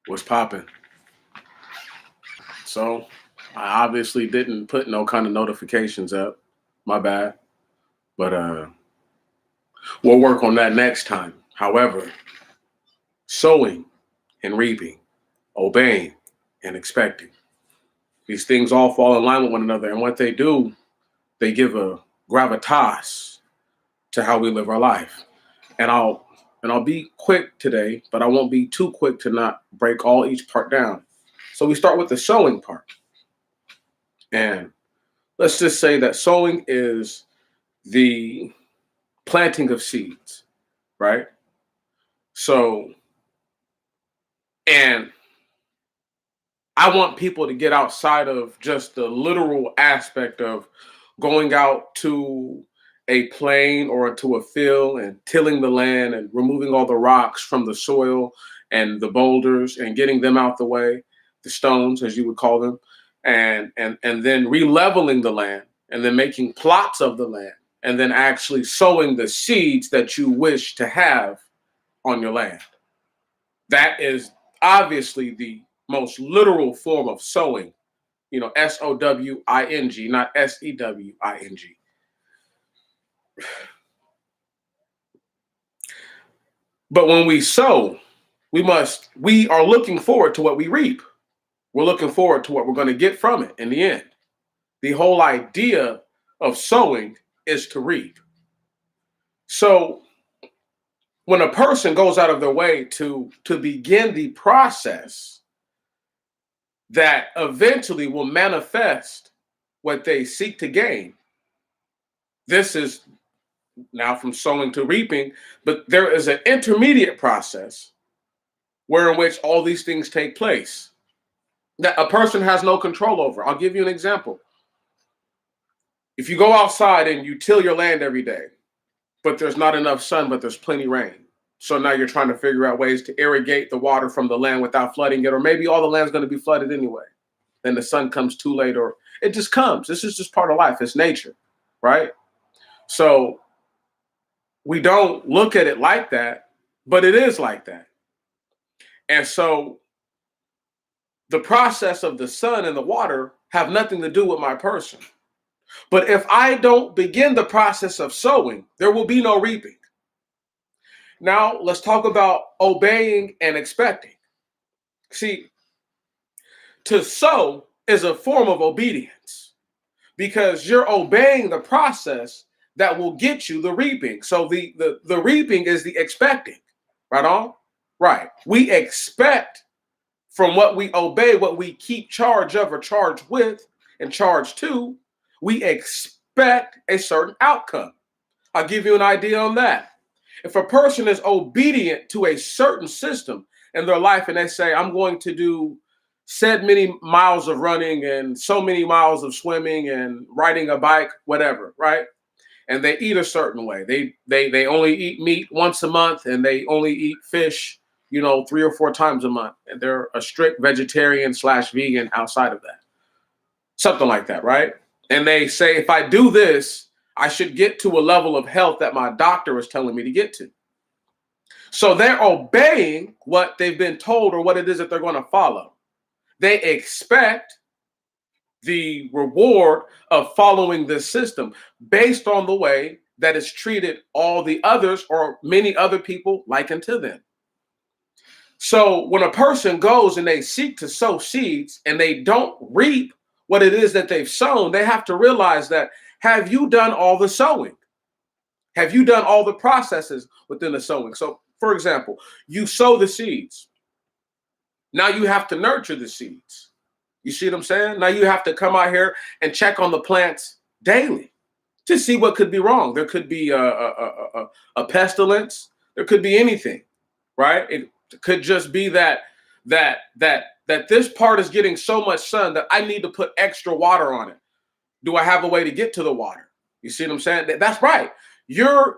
What's popping? So, I obviously didn't put no kind of notifications up. My bad. But we'll work on that next time. However, sowing and reaping, obeying and expecting. These things all fall in line with one another. And what they do, they give a gravitas to how we live our life. And I'll be quick today, but I won't be too quick to not break all each part down. So we start with the sowing part. And let's just say that sowing is the planting of seeds, right? So, and I want people to get outside of just the literal aspect of going out to a plain or to a field and tilling the land and removing all the rocks from the soil and the boulders and getting them out the way, the stones as you would call them, and then re-leveling the land and then making plots of the land and then actually sowing the seeds that you wish to have on your land. That is obviously the most literal form of sowing, Sowing, not Sewing. But when we sow, we are looking forward to what we reap. We're looking forward to what we're going to get from it in the end. The whole idea of sowing is to reap. So when a person goes out of their way to begin the process that eventually will manifest what they seek to gain, this is now from sowing to reaping, but there is an intermediate process where in which all these things take place that a person has no control over. I'll give you an example. If you go outside and you till your land every day, but there's not enough sun, but there's plenty rain. So now you're trying to figure out ways to irrigate the water from the land without flooding it, or maybe all the land's going to be flooded anyway. Then the sun comes too late, or it just comes. This is just part of life. It's nature, right? So we don't look at it like that, but it is like that. And so the process of the sun and the water have nothing to do with my person. But if I don't begin the process of sowing, there will be no reaping. Now, let's talk about obeying and expecting. See, to sow is a form of obedience because you're obeying the process that will get you the reaping. So the reaping is the expecting, right on? Right. We expect from what we obey, what we keep charge of or charge with and charge to, we expect a certain outcome. I'll give you an idea on that. If a person is obedient to a certain system in their life and they say, I'm going to do said many miles of running and so many miles of swimming and riding a bike, whatever, right? And they eat a certain way. They only eat meat once a month and they only eat fish, 3 or 4 times a month. And they're a strict vegetarian/vegan outside of that. Something like that, right? And they say, if I do this, I should get to a level of health that my doctor is telling me to get to. So they're obeying what they've been told or what it is that they're going to follow. They expect the reward of following this system based on the way that it's treated all the others or many other people likened to them. So when a person goes and they seek to sow seeds and they don't reap what it is that they've sown, they have to realize that, have you done all the sowing? Have you done all the processes within the sowing? So, for example, you sow the seeds. Now you have to nurture the seeds. You see what I'm saying? Now you have to come out here and check on the plants daily to see what could be wrong. There could be a pestilence. There could be anything, right? It could just be that this part is getting so much sun that I need to put extra water on it. Do I have a way to get to the water? You see what I'm saying? That's right. Your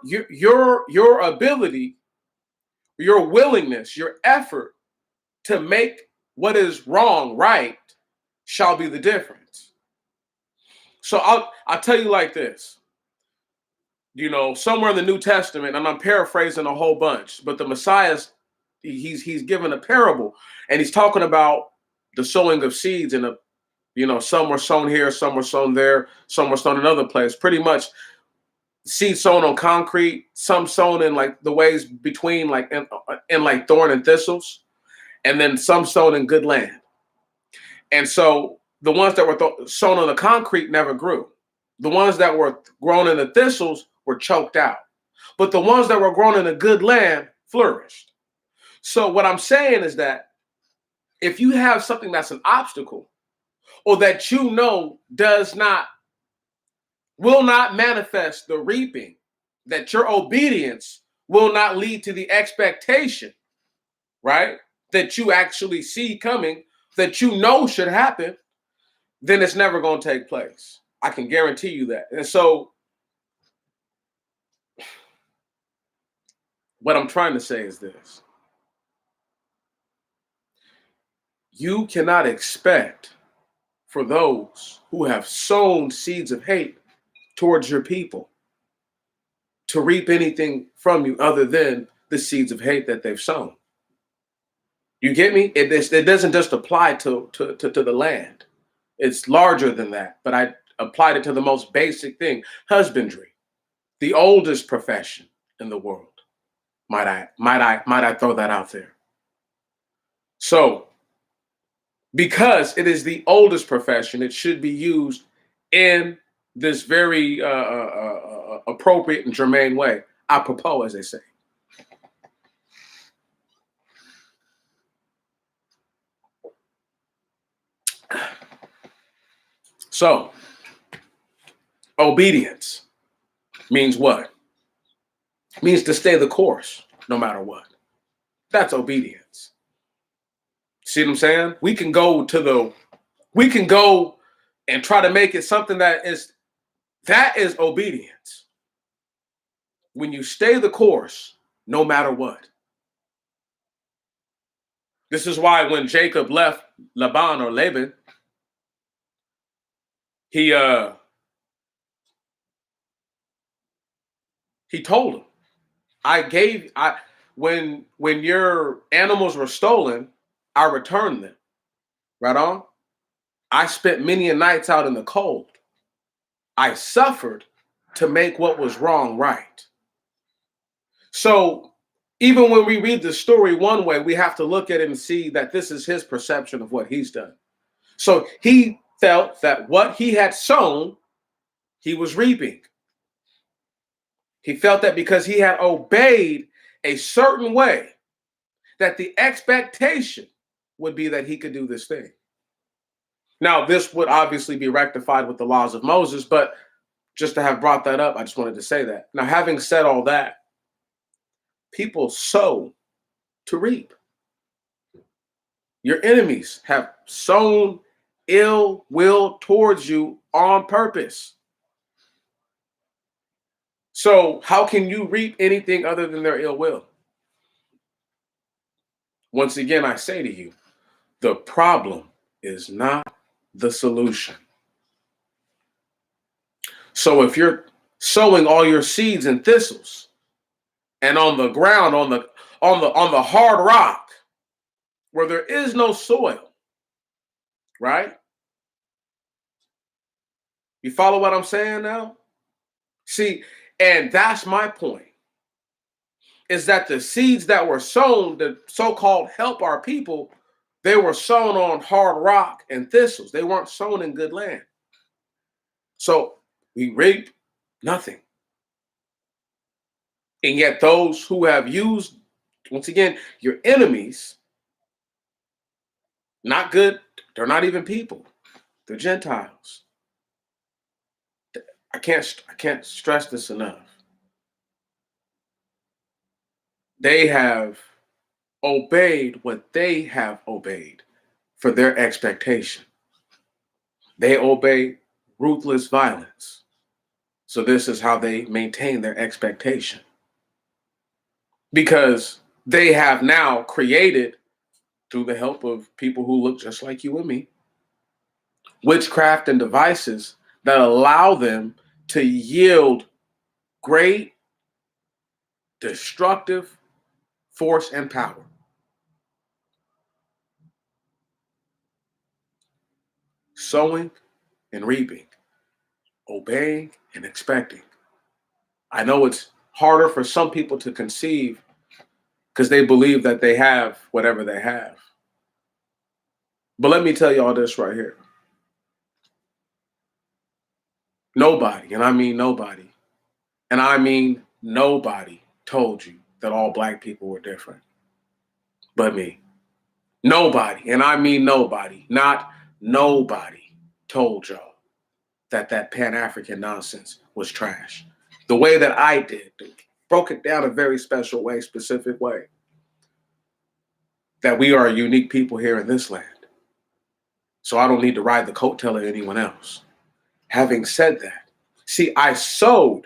ability, your willingness, your effort to make what is wrong right shall be the difference. So I'll tell you like this. Somewhere in the New Testament, and I'm paraphrasing a whole bunch, but the Messiah's he's given a parable, and he's talking about the sowing of seeds, and some were sown here, some were sown there, some were sown in another place. Pretty much, seeds sown on concrete, some sown in like the ways between like in like thorn and thistles, and then some sown in good land. And so the ones that were sown on the concrete never grew. The ones that were grown in the thistles were choked out. But the ones that were grown in a good land flourished. So what I'm saying is that if you have something that's an obstacle, or that will not manifest the reaping, that your obedience will not lead to the expectation, right? That you actually see coming, that should happen, then it's never going to take place. I can guarantee you that. And so what I'm trying to say is this. You cannot expect for those who have sown seeds of hate towards your people to reap anything from you other than the seeds of hate that they've sown. You get me? It doesn't just apply to the land. It's larger than that, but I applied it to the most basic thing: husbandry, the oldest profession in the world. Might I throw that out there? So, because it is the oldest profession, it should be used in this very appropriate and germane way, apropos, as they say. So, obedience means what? Means to stay the course, no matter what. That's obedience. See what I'm saying? We can go and try to make it something that is obedience. When you stay the course, no matter what. This is why when Jacob left Laban, he told him, when your animals were stolen, I returned them. Right on? I spent many a nights out in the cold. I suffered to make what was wrong right. So even when we read the story one way, we have to look at it and see that this is his perception of what he's done. So he felt that what he had sown, he was reaping. He felt that because he had obeyed a certain way, that the expectation would be that he could do this thing. Now, this would obviously be rectified with the laws of Moses, but just to have brought that up, I just wanted to say that. Now, having said all that, people sow to reap. Your enemies have sown ill will towards you on purpose. So how can you reap anything other than their ill will? Once again, I say to you, the problem is not the solution. So if you're sowing all your seeds in thistles and on the ground, on the hard rock where there is no soil, right? You follow what I'm saying now? See, and that's my point, is that the seeds that were sown, the so-called help our people, they were sown on hard rock and thistles. They weren't sown in good land. So we reap nothing. And yet those who have used, once again, your enemies, not good, they're not even people. They're Gentiles. I can't stress this enough. They have obeyed what they have obeyed for their expectation. They obey ruthless violence. So this is how they maintain their expectation. Because they have now created, through the help of people who look just like you and me, witchcraft and devices that allow them to yield great destructive force and power. sowing and reaping, obeying and expecting. I know it's harder for some people to conceive because they believe that they have whatever they have. But let me tell you all this right here. Nobody, and I mean nobody, and I mean nobody told you that all black people were different but me. Nobody, and I mean nobody, not nobody told y'all that that Pan-African nonsense was trash. The way that I did, broke it down a very special way, specific way, that we are a unique people here in this land. So I don't need to ride the coattail of anyone else. Having said that, see, I sowed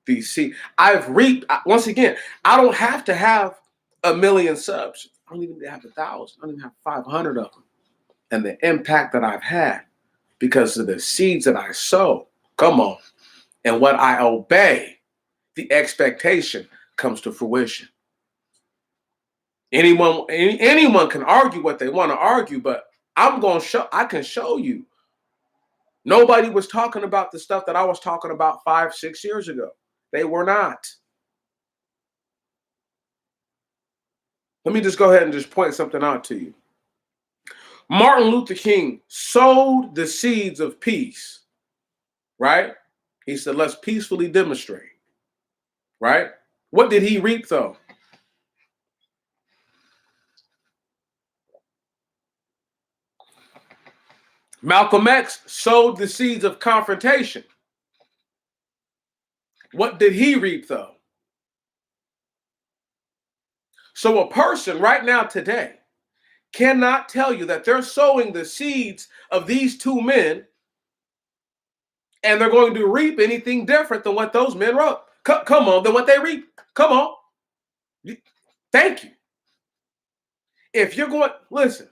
these seeds. I've reaped, once again, I don't have to have 1,000,000 subs. I don't even have 1,000. I don't even have 500 of them. And the impact that I've had because of the seeds that I sow, come on, and what I obey, the expectation comes to fruition. Anyone can argue what they want to argue, but I can show you. Nobody was talking about the stuff that I was talking about 5, 6 years ago. They were not. Let me just go ahead and just point something out to you. Martin Luther King sowed the seeds of peace, right? He said, let's peacefully demonstrate, right? What did he reap, though? Malcolm X sowed the seeds of confrontation. What did he reap, though? So a person right now today cannot tell you that they're sowing the seeds of these two men and they're going to reap anything different than what those men wrote. Come on, than what they reap. Come on. Thank you. If you're going, listen.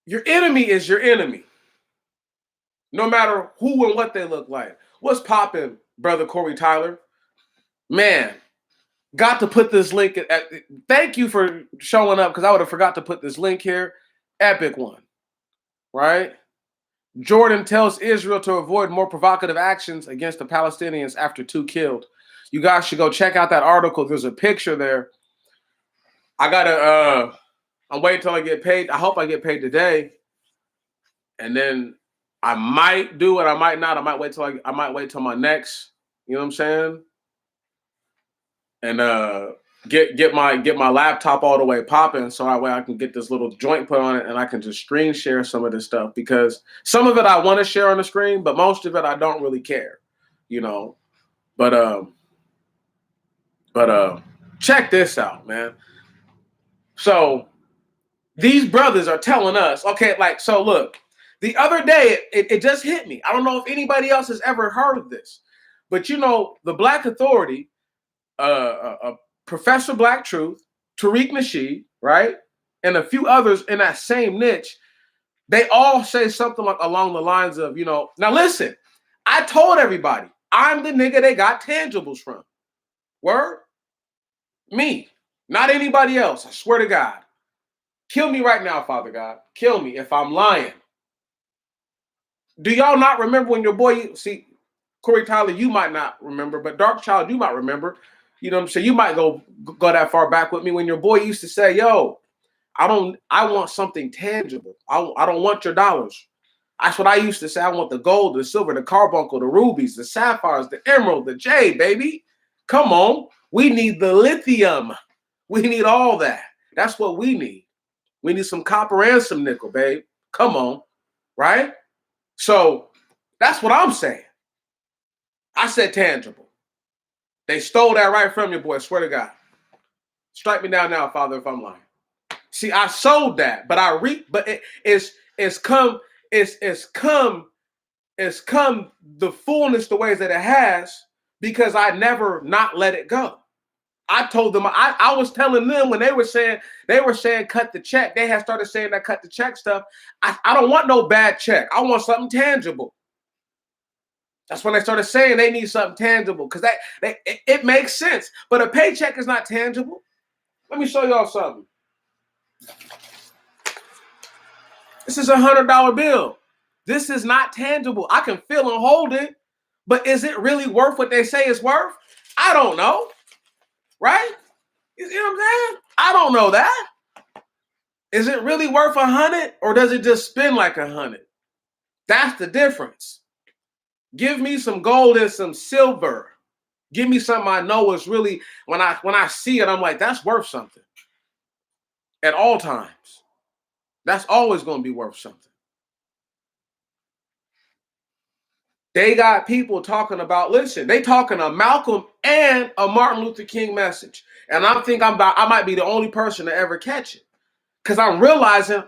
Your enemy is your enemy. No matter who and what they look like. What's popping, brother Corey Tyler? Man, got to put this link. Thank you for showing up because I would have forgot to put this link here. Epic one, right? Jordan tells Israel to avoid more provocative actions against the Palestinians after 2 killed. You guys should go check out that article. There's a picture there. I'm waiting until I get paid. I hope I get paid today. And then I might do it. I might not. I might wait till my next, you know what I'm saying? And get my laptop all the way popping so that way I can get this little joint put on it and I can just screen share some of this stuff because some of it I want to share on the screen, but most of it I don't really care, you know. But check this out, man. So these brothers are telling us, okay, like, so look, the other day it just hit me. I don't know if anybody else has ever heard of this, but you know, the Black Authority, Professor Black Truth, Tariq Nasheed, right? And a few others in that same niche, they all say something like along the lines of, you know, now listen, I told everybody, I'm the nigga they got tangibles from. Word? Me, not anybody else. I swear to God. Kill me right now, Father God. Kill me if I'm lying. Do y'all not remember when your boy, see, Corey Tyler, you might not remember, but Dark Child, you might remember. You know what I'm saying? You might go that far back with me when your boy used to say, yo, I want something tangible. I don't want your dollars. That's what I used to say. I want the gold, the silver, the carbuncle, the rubies, the sapphires, the emerald, the jade, baby. Come on. We need the lithium. We need all that. That's what we need. We need some copper and some nickel, babe. Come on. Right? So that's what I'm saying. I said tangible. They stole that right from you, boy. Swear to God. Strike me down now, Father, if I'm lying. See, I sowed that, but I reap. But it's come the fullness the ways that it has because I never not let it go. I told them I was telling them when they were saying cut the check. They had started saying that cut the check stuff. I don't want no bad check. I want something tangible. That's when they started saying they need something tangible because it makes sense. But a paycheck is not tangible. Let me show y'all something. This is $100 bill. This is not tangible. I can feel and hold it, but is it really worth what they say it's worth? I don't know. Right? You see what I'm saying? I don't know that. Is it really worth 100 or does it just spin like 100? That's the difference. Give me some gold and some silver. Give me something I know is really, when I see it, I'm like, that's worth something. At all times. That's always going to be worth something. They got people talking about, listen, they talking a Malcolm and a Martin Luther King message. And I might be the only person to ever catch it. Because I'm realizing,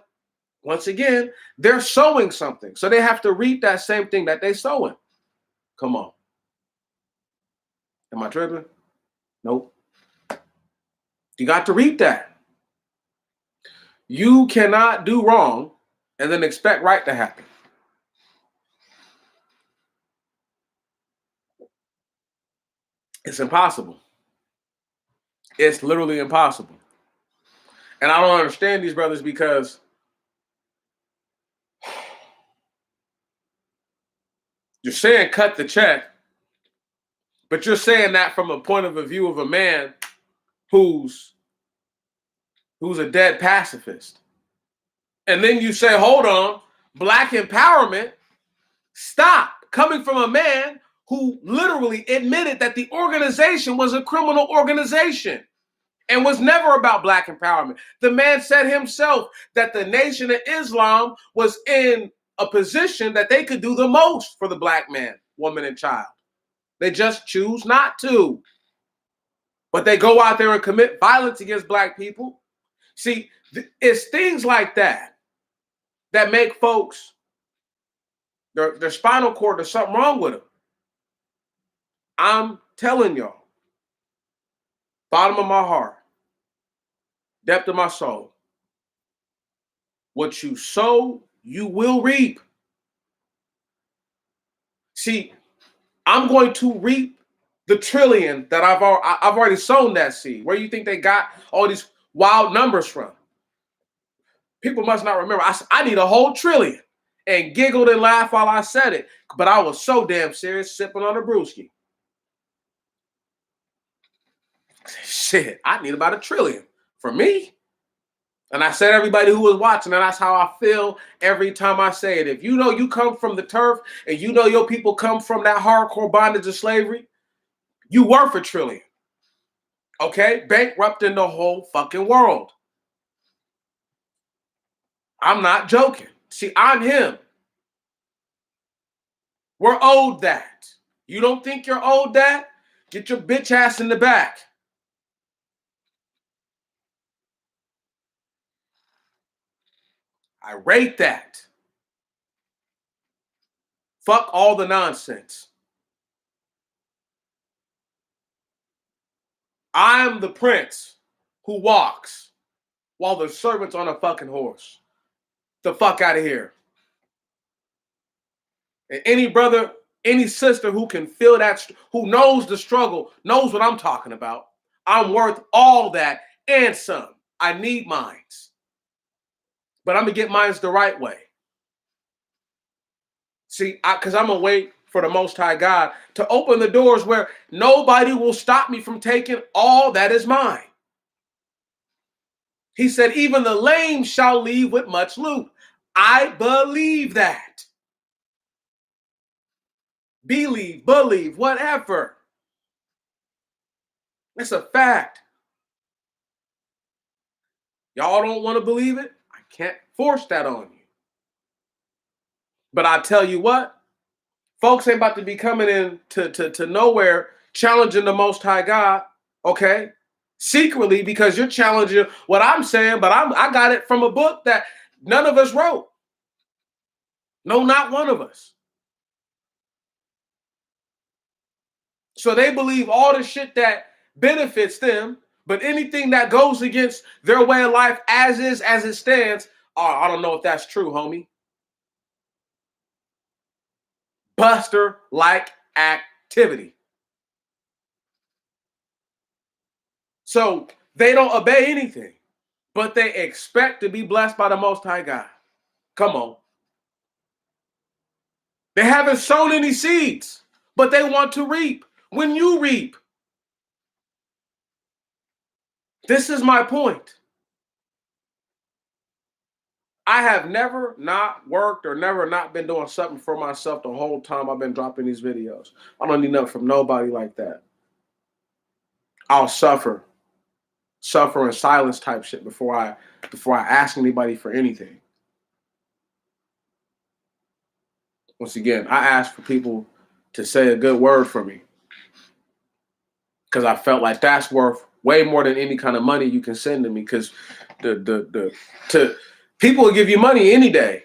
once again, they're sowing something. So they have to reap that same thing that they're sowing. Come on. Am I tripping? Nope. You got to reap that. You cannot do wrong and then expect right to happen. It's impossible. It's literally impossible. And I don't understand these brothers because you're saying cut the check, but you're saying that from a point of view of a man who's a dead pacifist. And then you say, hold on, black empowerment, stop. Coming from a man who literally admitted that the organization was a criminal organization and was never about black empowerment. The man said himself that the Nation of Islam was in a position that they could do the most for the black man, woman, and child. They just choose not to. But they go out there and commit violence against black people. See, it's things like that that make folks, their spinal cord, there's something wrong with them. I'm telling y'all, bottom of my heart, depth of my soul, what you sow, you will reap. See, I'm going to reap the trillion that I've already sown that seed. Where do you think they got all these wild numbers from? People must not remember. I need a whole trillion, and giggled and laughed while I said it. But I was so damn serious, sipping on a brewski. Shit, I need about $1 trillion for me. And I said everybody who was watching, and that's how I feel every time I say it. If you know you come from the turf and you know your people come from that hardcore bondage of slavery, you worth $1 trillion. Okay? Bankrupting the whole fucking world. I'm not joking. See, I'm him. We're owed that. You don't think you're owed that? Get your bitch ass in the back. I rate that. Fuck all the nonsense. I'm the prince who walks while the servant's on a fucking horse. The fuck out of here. And any brother, any sister who can feel that, who knows the struggle, knows what I'm talking about. I'm worth all that and some. I need mines. But I'm going to get mines the right way. See, because I'm going to wait for the Most High God to open the doors where nobody will stop me from taking all that is mine. He said, even the lame shall leave with much loot. I believe that. Believe, whatever. It's a fact. Y'all don't want to believe it? I can't force that on you. But I tell you what, folks ain't about to be coming in to nowhere challenging the Most High God, okay? Secretly, because you're challenging what I'm saying, but I got it from a book that none of us wrote. No, not one of us. So they believe all the shit that benefits them, but anything that goes against their way of life as is, as it stands, I don't know if that's true, homie. Buster-like activity. So they don't obey anything. but they expect to be blessed by the Most High God. Come on. They haven't sown any seeds, but they want to reap. When you reap, this is my point. I have never not worked or never not been doing something for myself the whole time I've been dropping these videos. I don't need nothing from nobody like that. I'll suffer in silence type shit before I ask anybody for anything. Once again, I ask for people to say a good word for me because I felt like that's worth way more than any kind of money you can send to me. Because people will give you money any day.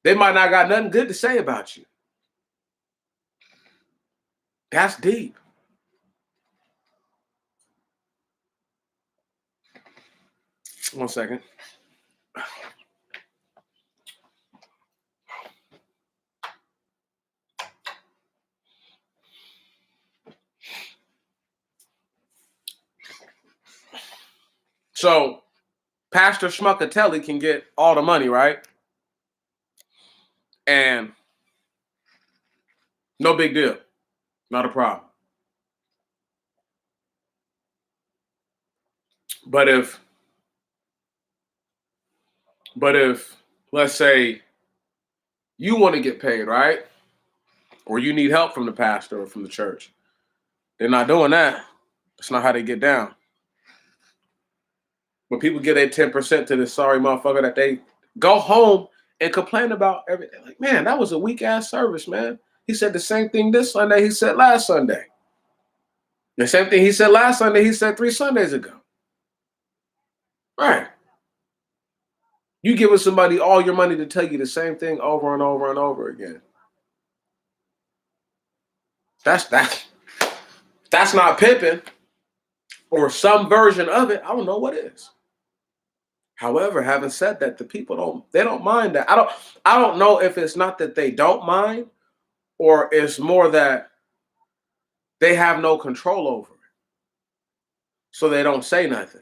They might not got nothing good to say about you. That's deep. One second. So Pastor Schmuckatelli can get all the money, right? And no big deal. Not a problem. But if let's say you want to get paid, right? Or you need help from the pastor or from the church, they're not doing that. That's not how they get down. When people get a 10% to this sorry motherfucker that they go home and complain about everything. Like, man, that was a weak ass service, man. He said the same thing this Sunday he said last Sunday. The same thing he said last Sunday he said 3 Sundays ago. Right. You giving somebody all your money to tell you the same thing over and over and over again. That's not pimping or some version of it. I don't know what is. However, having said that, the people don't mind that. I don't know if it's not that they don't mind or it's more that they have no control over it. So they don't say nothing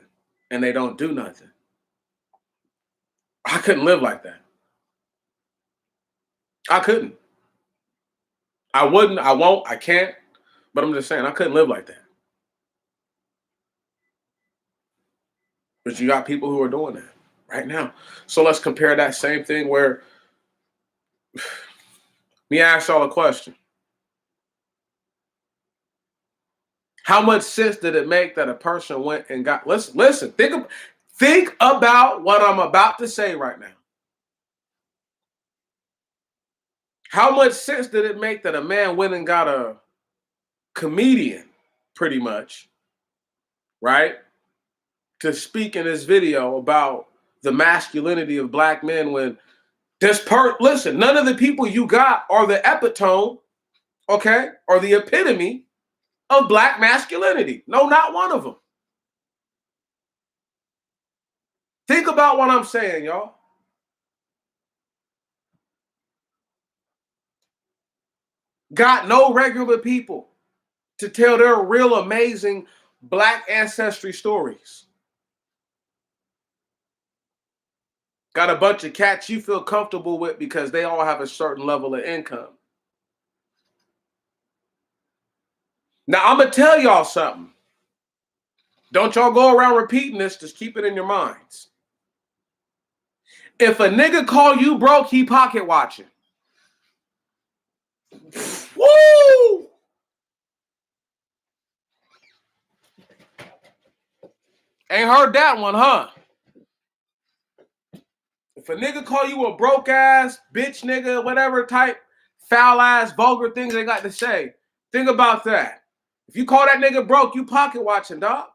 and they don't do nothing. I couldn't live like that. I couldn't. I wouldn't, I won't, I can't. But I'm just saying, I couldn't live like that. But you got people who are doing that right now. So let's compare that same thing where, let me ask y'all a question. How much sense did it make that a person went and got, listen, think about what I'm about to say right now. How much sense did it make that a man went and got a comedian, pretty much, right, to speak in this video about the masculinity of black men when listen, none of the people you got are the epitome, okay, or the epitome of black masculinity. No, not one of them. Think about what I'm saying, y'all. Got no regular people to tell their real amazing black ancestry stories. Got a bunch of cats you feel comfortable with because they all have a certain level of income. Now, I'm going to tell y'all something. Don't y'all go around repeating this. Just keep it in your minds. If a nigga call you broke, he pocket watching. Woo! Ain't heard that one, huh? If a nigga call you a broke ass, bitch nigga, whatever type, foul ass, vulgar things they got to say, think about that. If you call that nigga broke, you pocket watching, dog.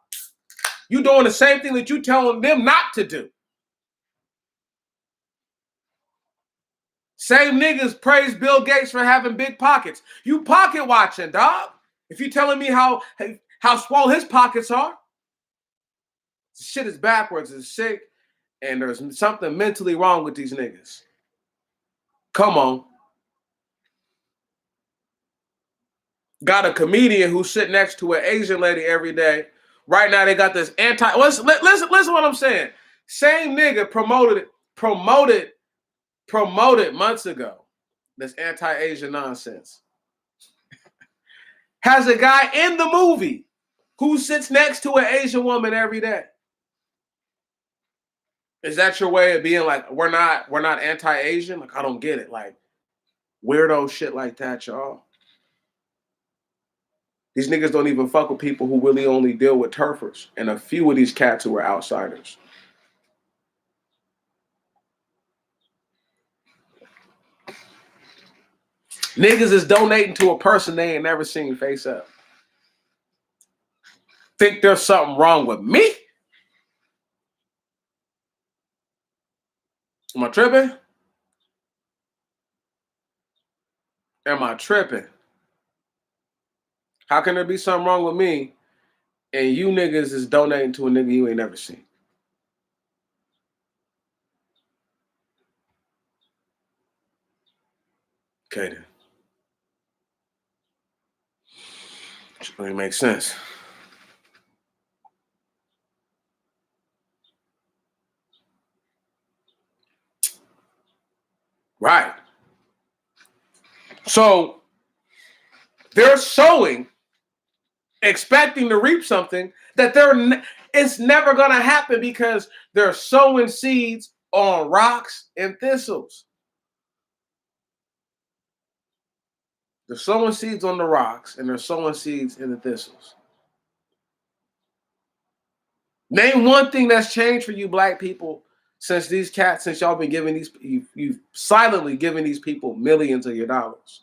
You doing the same thing that you telling them not to do. Same niggas praise Bill Gates for having big pockets. You pocket watching, dog. If you telling me how swole his pockets are, shit is backwards, it's sick, and there's something mentally wrong with these niggas. Come on. Got a comedian who sit next to an Asian lady every day. Right now they got this listen what I'm saying. Same nigga promoted months ago. This anti-Asian nonsense. Has a guy in the movie who sits next to an Asian woman every day. Is that your way of being like, we're not anti-Asian? Like, I don't get it. Like, weirdo shit like that, y'all. These niggas don't even fuck with people who really only deal with turfers, and a few of these cats who are outsiders. Niggas is donating to a person they ain't never seen face up. Think there's something wrong with me? Am I tripping? Am I tripping? How can there be something wrong with me and you niggas is donating to a nigga you ain't never seen? Okay then. Which really makes sense. Right. So they're sowing, expecting to reap something that it's never gonna happen because they're sowing seeds on rocks and thistles. They're sowing seeds on the rocks and they're sowing seeds in the thistles. Name one thing that's changed for you black people since y'all been giving you've silently given these people millions of your dollars.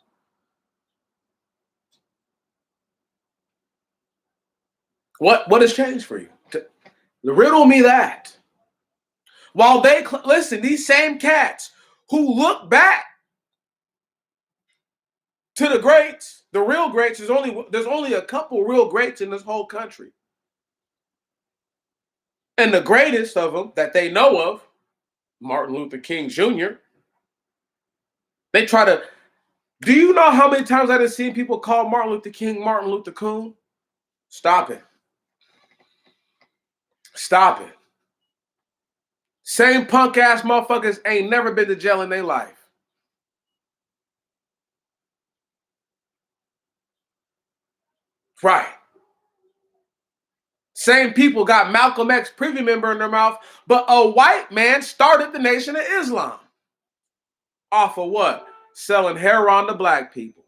What has changed for you? Riddle me that. While listen, these same cats who look back to the greats, the real greats, there's only a couple real greats in this whole country. And the greatest of them that they know of, Martin Luther King Jr., they try to. Do you know how many times I've seen people call Martin Luther King Martin Luther Coon? Stop it. Stop it. Same punk ass motherfuckers ain't never been to jail in their life. Right. Same people got Malcolm X privy member in their mouth, but a white man started the Nation of Islam. Off of what? Selling heroin to black people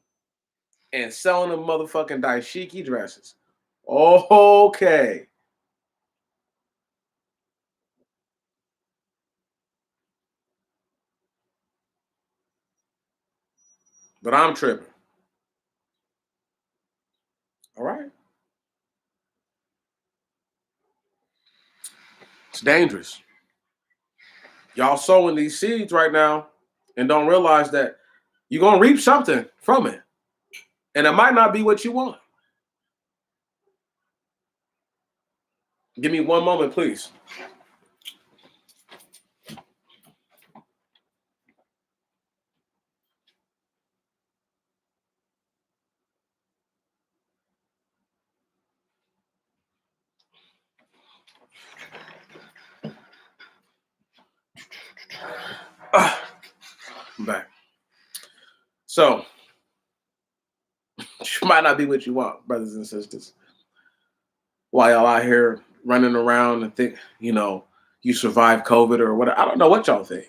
and selling them motherfucking dashiki dresses. Okay. But I'm tripping. All right. It's dangerous. Y'all sowing these seeds right now and don't realize that you're going to reap something from it. And it might not be what you want. Give me one moment, please. I'm back. So, it might not be what you want, brothers and sisters. While y'all out here running around and think, you survived COVID or whatever. I don't know what y'all think.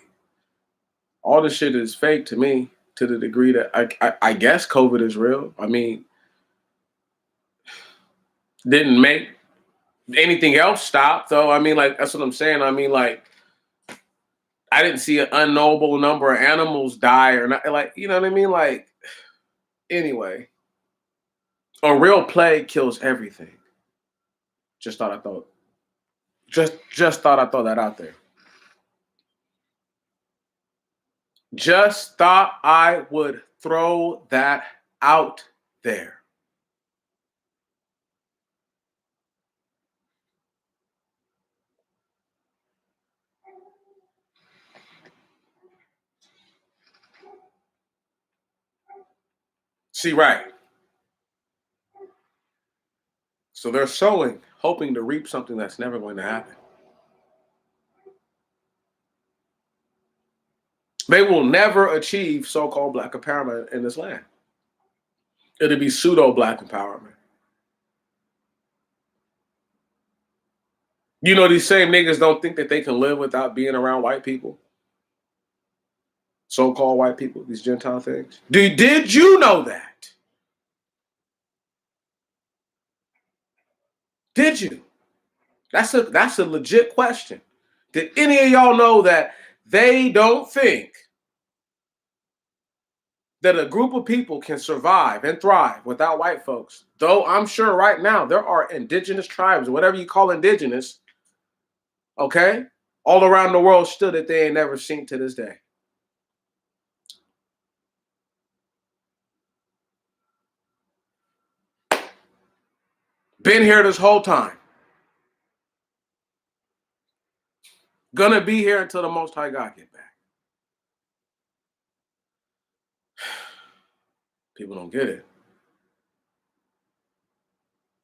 All this shit is fake to me to the degree that I guess COVID is real. I mean, didn't make anything else stop, though. I mean, like, that's what I'm saying. I mean, like, I didn't see an unknowable number of animals die or not. Like, you know what I mean? Like, anyway, a real plague kills everything. Just thought I'd throw that out there. Just thought I would throw that out there. See, right. So they're sowing, hoping to reap something that's never going to happen. They will never achieve so-called black empowerment in this land. It'll be pseudo-black empowerment. You know, these same niggas don't think that they can live without being around white people. So-called white people, these Gentile things. Did you know that? Did you? That's a legit question. Did any of y'all know that they don't think that a group of people can survive and thrive without white folks? Though I'm sure right now there are indigenous tribes, whatever you call indigenous, okay, all around the world still that they ain't never seen to this day. Been here this whole time. Gonna be here until the Most High God get back. People don't get it.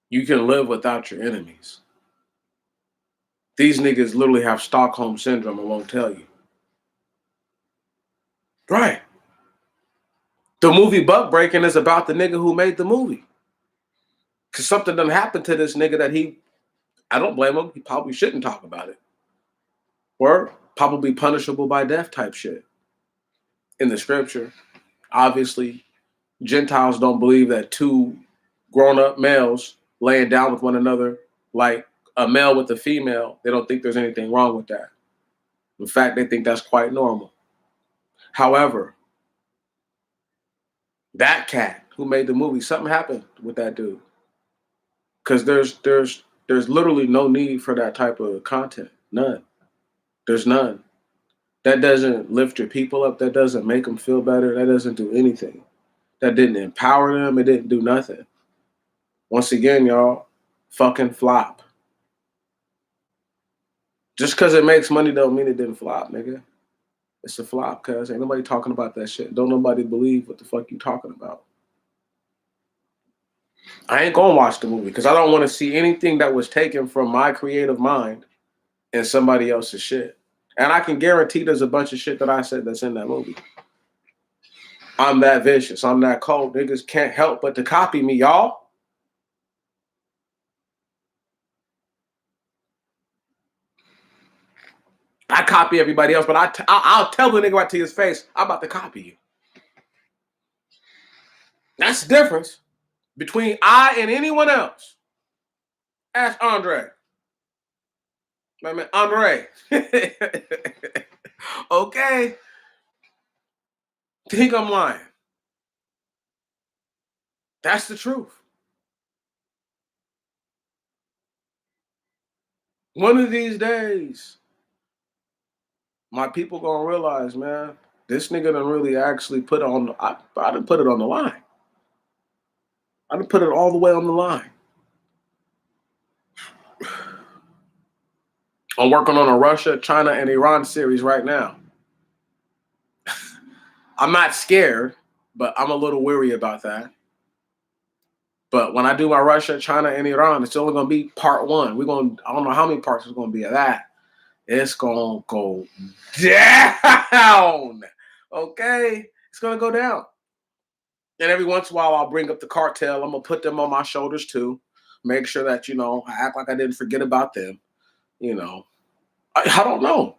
You can live without your enemies. These niggas literally have Stockholm syndrome and won't tell you. Right. The movie Buck Breaking is about the nigga who made the movie. Because something done happened to this nigga that I don't blame him. He probably shouldn't talk about it. Or probably punishable by death type shit. In the scripture, obviously, Gentiles don't believe that two grown-up males laying down with one another like a male with a female, they don't think there's anything wrong with that. In fact, they think that's quite normal. However, that cat who made the movie, something happened with that dude. Because there's literally no need for that type of content. None. There's none. That doesn't lift your people up. That doesn't make them feel better. That doesn't do anything. That didn't empower them. It didn't do nothing. Once again, y'all, fucking flop. Just because it makes money don't mean it didn't flop, nigga. It's a flop, cuz ain't nobody talking about that shit. Don't nobody believe what the fuck you talking about. I ain't gonna watch the movie because I don't want to see anything that was taken from my creative mind and somebody else's shit. And I can guarantee there's a bunch of shit that I said that's in that movie. I'm that vicious. I'm that cold. Niggas can't help but to copy me, y'all. I copy everybody else, but I'll tell the nigga right to his face, I'm about to copy you. That's the difference between I and anyone else. Ask Andre. My man, Andre. Okay. Think I'm lying. That's the truth. One of these days, my people gonna realize, man, this nigga done really actually put it on. I done put it on the line. I done put it all the way on the line. I'm working on a Russia, China, and Iran series right now. I'm not scared, but I'm a little weary about that. But when I do my Russia, China, and Iran, it's only gonna be part one. I don't know how many parts it's gonna be of that. It's gonna go down. Okay? It's gonna go down. And every once in a while, I'll bring up the cartel. I'm gonna put them on my shoulders too. Make sure that, I act like I didn't forget about them. I don't know.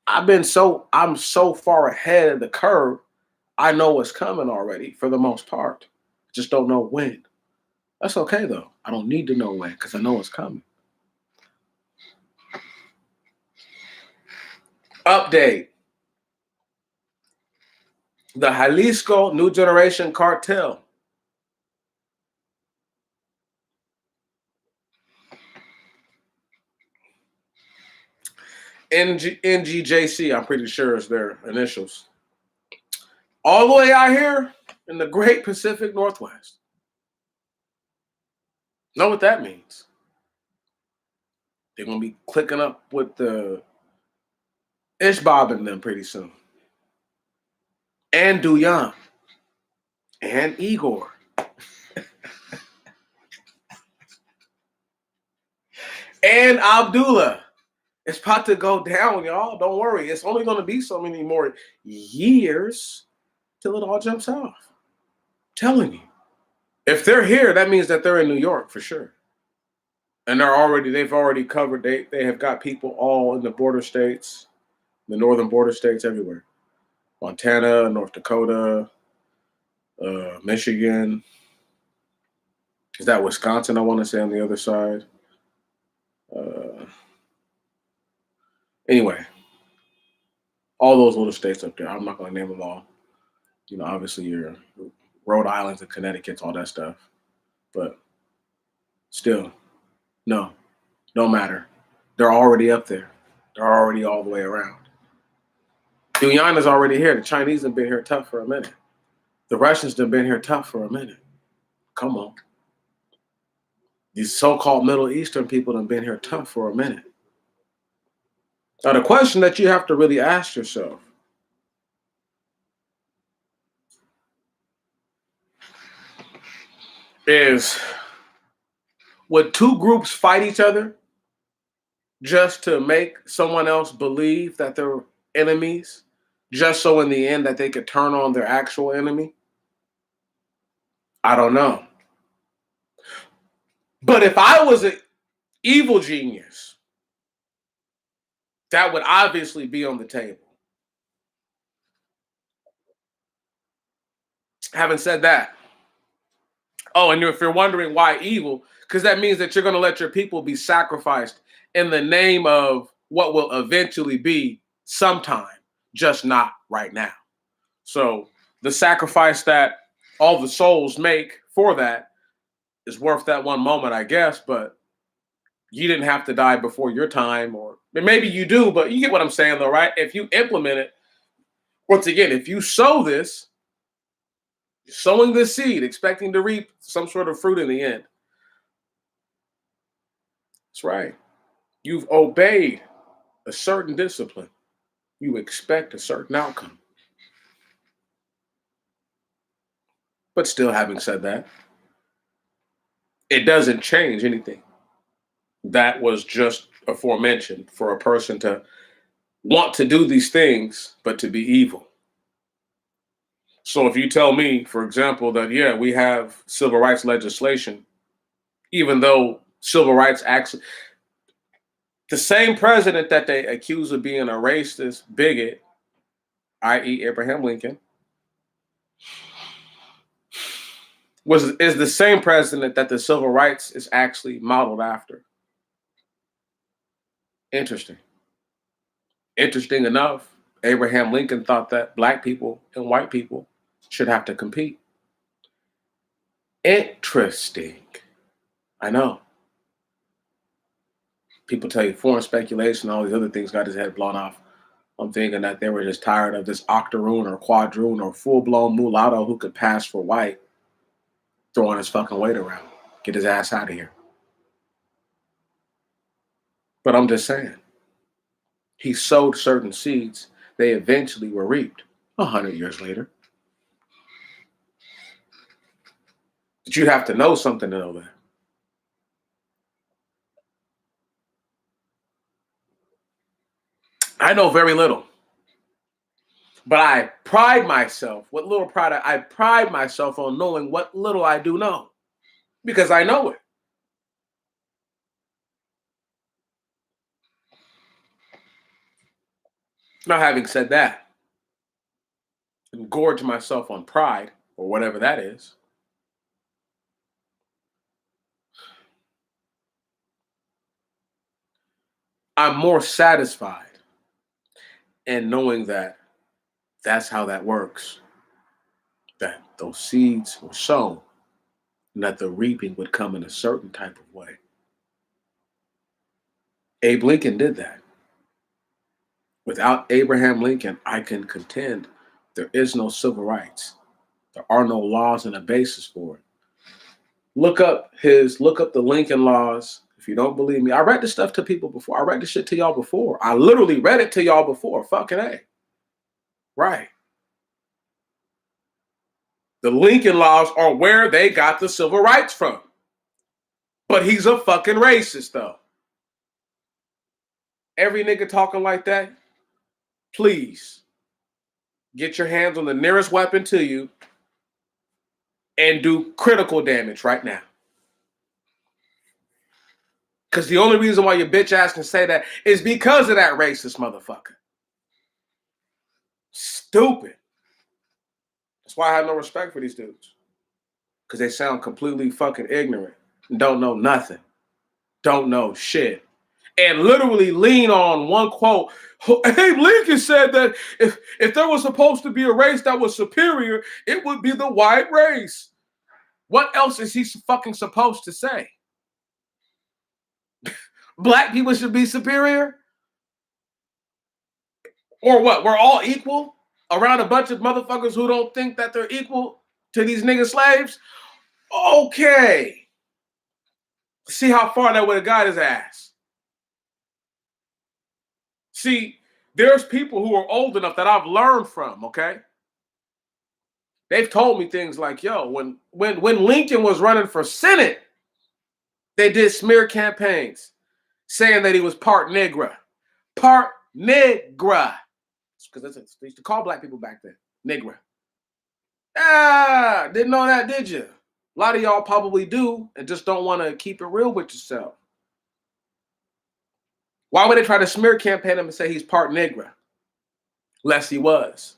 I'm so far ahead of the curve. I know what's coming already for the most part. Just don't know when. That's okay though. I don't need to know when because I know what's coming. Update. The Jalisco New Generation Cartel. NGJC, I'm pretty sure is their initials. All the way out here in the Great Pacific Northwest. Know what that means? They're going to be clicking up with the Ishbob and them pretty soon. And Duyan. And Igor. And Abdullah. It's about to go down, y'all. Don't worry. It's only going to be so many more years till it all jumps off. I'm telling you. If they're here, that means that they're in New York for sure. And they've already covered, they have got people all in the border states, the northern border states everywhere. Montana, North Dakota, Michigan. Is that Wisconsin, I want to say, on the other side? Anyway, all those little states up there. I'm not going to name them all. Obviously your Rhode Islands and Connecticut's, all that stuff. But still, no, don't matter. They're already up there. They're already all the way around. Guyana's already here. The Chinese have been here tough for a minute. The Russians have been here tough for a minute. Come on. These so-called Middle Eastern people have been here tough for a minute. Now, the question that you have to really ask yourself is, would two groups fight each other just to make someone else believe that they're enemies, just so in the end that they could turn on their actual enemy? I don't know. But if I was an evil genius, that would obviously be on the table. Having said that, oh, and if you're wondering why evil, because that means that you're going to let your people be sacrificed in the name of what will eventually be sometime, just not right now. So the sacrifice that all the souls make for that is worth that one moment, I guess, but you didn't have to die before your time, or maybe you do, but you get what I'm saying though, right? If you implement it, once again, if you sow this, sowing this seed, expecting to reap some sort of fruit in the end. That's right. You've obeyed a certain discipline. You expect a certain outcome. But still, having said that, it doesn't change anything. That was just aforementioned for a person to want to do these things, but to be evil. So if you tell me, for example, that, yeah, we have civil rights legislation, even though civil rights actually, the same president that they accuse of being a racist bigot, i.e., Abraham Lincoln, is the same president that the civil rights is actually modeled after. Interesting. Interesting enough, Abraham Lincoln thought that black people and white people should have to compete. Interesting. I know. People tell you foreign speculation, all these other things got his head blown off. I'm thinking that they were just tired of this octoroon or quadroon or full-blown mulatto who could pass for white throwing his fucking weight around. Get his ass out of here. But I'm just saying, he sowed certain seeds. They eventually were reaped 100 years later. But you have to know something to know that. I know very little. But I pride myself, what little pride I pride myself on knowing what little I do know. Because I know it. Now, having said that, and gorge myself on pride, or whatever that is, I'm more satisfied in knowing that that's how that works. That those seeds were sown, and that the reaping would come in a certain type of way. Abe Lincoln did that. Without Abraham Lincoln, I can contend there is no civil rights. There are no laws and a basis for it. Look up the Lincoln laws. If you don't believe me, I read this stuff to people before. I read this shit to y'all before. I literally read it to y'all before. Fucking A. Right. The Lincoln laws are where they got the civil rights from. But he's a fucking racist, though. Every nigga talking like that, please get your hands on the nearest weapon to you and do critical damage right now. Because the only reason why your bitch ass can say that is because of that racist motherfucker. Stupid. That's why I have no respect for these dudes. Because they sound completely fucking ignorant and don't know nothing. Don't know shit. And literally lean on one quote. Abe Lincoln said that if there was supposed to be a race that was superior, it would be the white race. What else is he fucking supposed to say? Black people should be superior? Or what? We're all equal around a bunch of motherfuckers who don't think that they're equal to these nigga slaves? Okay. See how far that would have got his ass. See, there's people who are old enough that I've learned from, okay? They've told me things like, yo, when Lincoln was running for Senate, they did smear campaigns saying that he was part Negra. Part Negra. Because they used to call black people back then, Negra. Ah, didn't know that, did you? A lot of y'all probably do and just don't want to keep it real with yourself. Why would they try to smear campaign him and say he's part Negra? Less he was.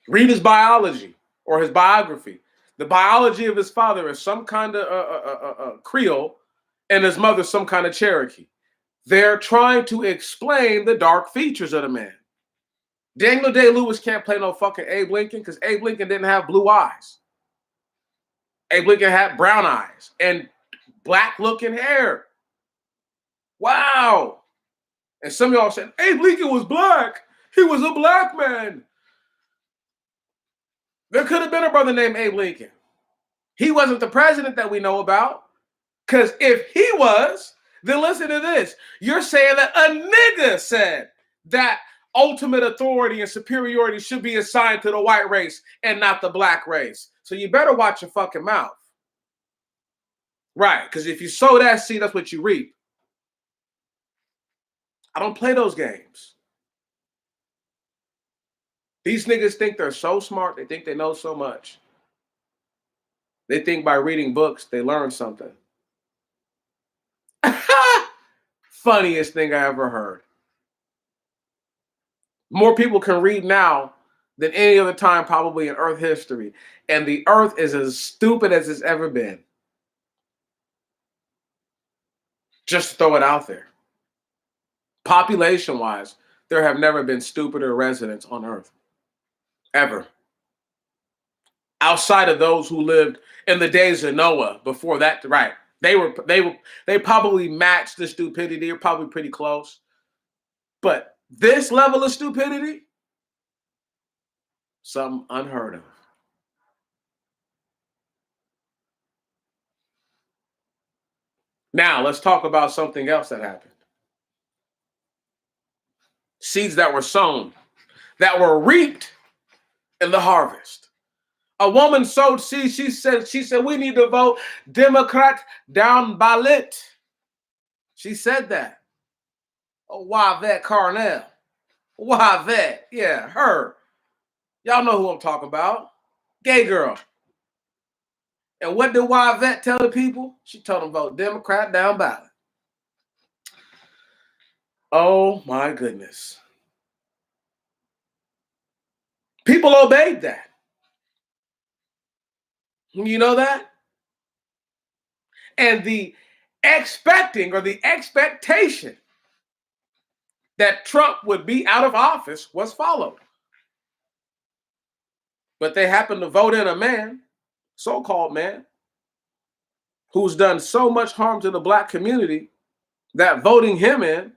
Read his biology or his biography. The biology of his father is some kind of Creole and his mother some kind of Cherokee. They're trying to explain the dark features of the man. Daniel Day-Lewis can't play no fucking Abe Lincoln because Abe Lincoln didn't have blue eyes. Abe Lincoln had brown eyes and black-looking hair. Wow. And some of y'all said, Abe Lincoln was black. He was a black man. There could have been a brother named Abe Lincoln. He wasn't the president that we know about. Because if he was, then listen to this. You're saying that a nigga said that ultimate authority and superiority should be assigned to the white race and not the black race. So you better watch your fucking mouth. Right, because if you sow that seed, that's what you reap. I don't play those games. These niggas think they're so smart. They think they know so much. They think by reading books, they learn something. Funniest thing I ever heard. More people can read now than any other time probably in Earth history. And the Earth is as stupid as it's ever been. Just throw it out there. Population-wise, there have never been stupider residents on Earth. Ever. Outside of those who lived in the days of Noah before that, right? They probably matched the stupidity, or probably pretty close. But this level of stupidity, something unheard of. Now, let's talk about something else that happened. Seeds that were sown, that were reaped in the harvest. A woman sowed seeds. She said, we need to vote Democrat down ballot. She said that. Oh, why that, Carnell? Why that? Yeah, her. Y'all know who I'm talking about. Gay girl. And what did Yvette tell the people? She told them vote Democrat down ballot. Oh my goodness. People obeyed that. You know that? And the expectation that Trump would be out of office was followed. But they happened to vote in a man, so-called man, who's done so much harm to the black community that voting him in,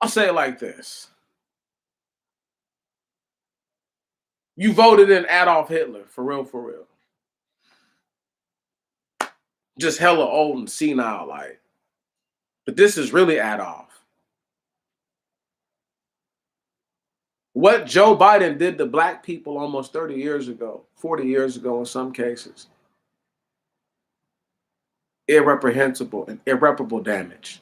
I'll say it like this. You voted in Adolf Hitler, for real, for real. Just hella old and senile, like. But this is really Adolf. What Joe Biden did to black people almost 30 years ago, 40 years ago in some cases, irreprehensible and irreparable damage.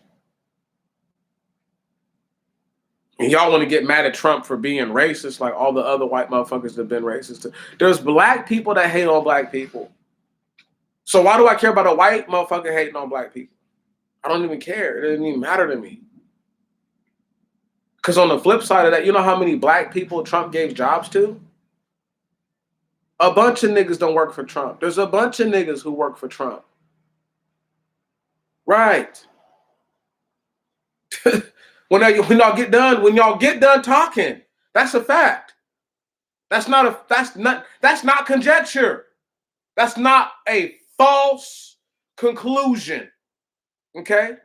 And y'all want to get mad at Trump for being racist like all the other white motherfuckers that have been racist. There's black people that hate on black people. So why do I care about a white motherfucker hating on black people? I don't even care. It doesn't even matter to me. Because on the flip side of that, you know how many black people Trump gave jobs to? A bunch of niggas don't work for Trump. There's a bunch of niggas who work for Trump. Right. when y'all get done talking, that's a fact. That's not conjecture. That's not a false conclusion. Okay?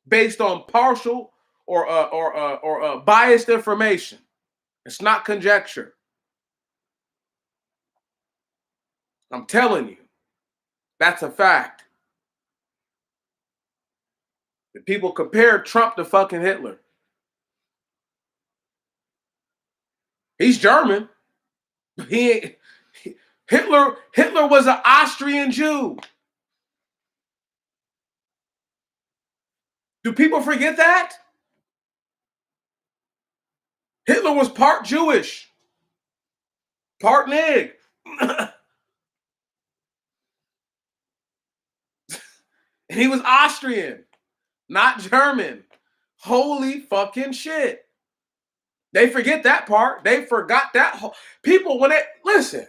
Based on partial or biased information. It's not conjecture. I'm telling you, that's a fact. The people compared Trump to fucking Hitler. He's German. Hitler was an Austrian Jew. Do people forget that? Hitler was part Jewish, part Nig. And he was Austrian, not German. Holy fucking shit. They forget that part. They forgot that. People, when they listen,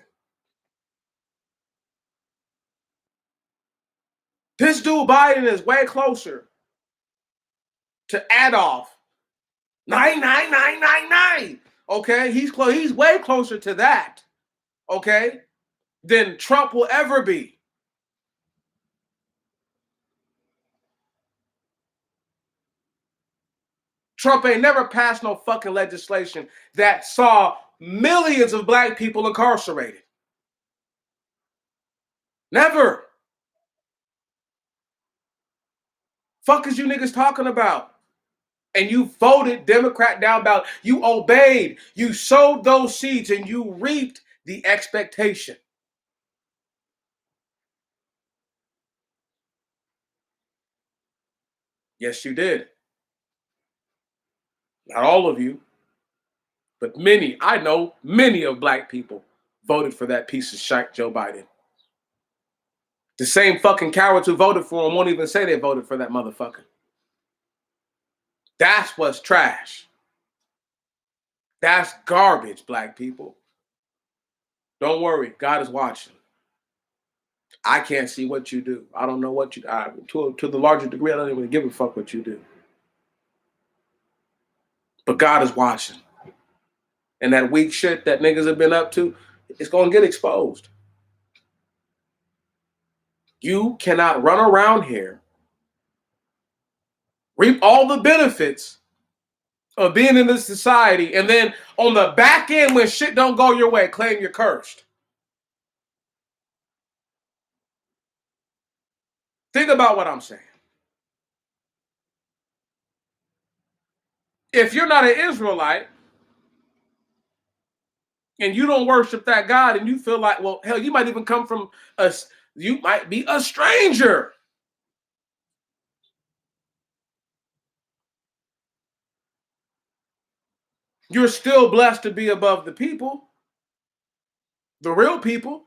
this dude Biden is way closer to Adolf. 99999. Okay, he's way closer to that. Okay, than Trump will ever be. Trump ain't never passed no fucking legislation that saw millions of black people incarcerated. Never. Fuck is you niggas talking about? And you voted Democrat down ballot. You obeyed. You sowed those seeds and you reaped the expectation. Yes, you did. Not all of you, but many. I know many of black people voted for that piece of shite, Joe Biden. The same fucking cowards who voted for him won't even say they voted for that motherfucker. That's what's trash. That's garbage, black people. Don't worry, God is watching. I can't see what you do. I don't know what you do. To the larger degree, I don't even give a fuck what you do. But God is watching. And that weak shit that niggas have been up to, it's going to get exposed. You cannot run around here, reap all the benefits of being in this society, and then on the back end, when shit don't go your way, claim you're cursed. Think about what I'm saying. If you're not an Israelite and you don't worship that God and you feel like, well, hell, you might even come from you might be a stranger. You're still blessed to be above the people, the real people.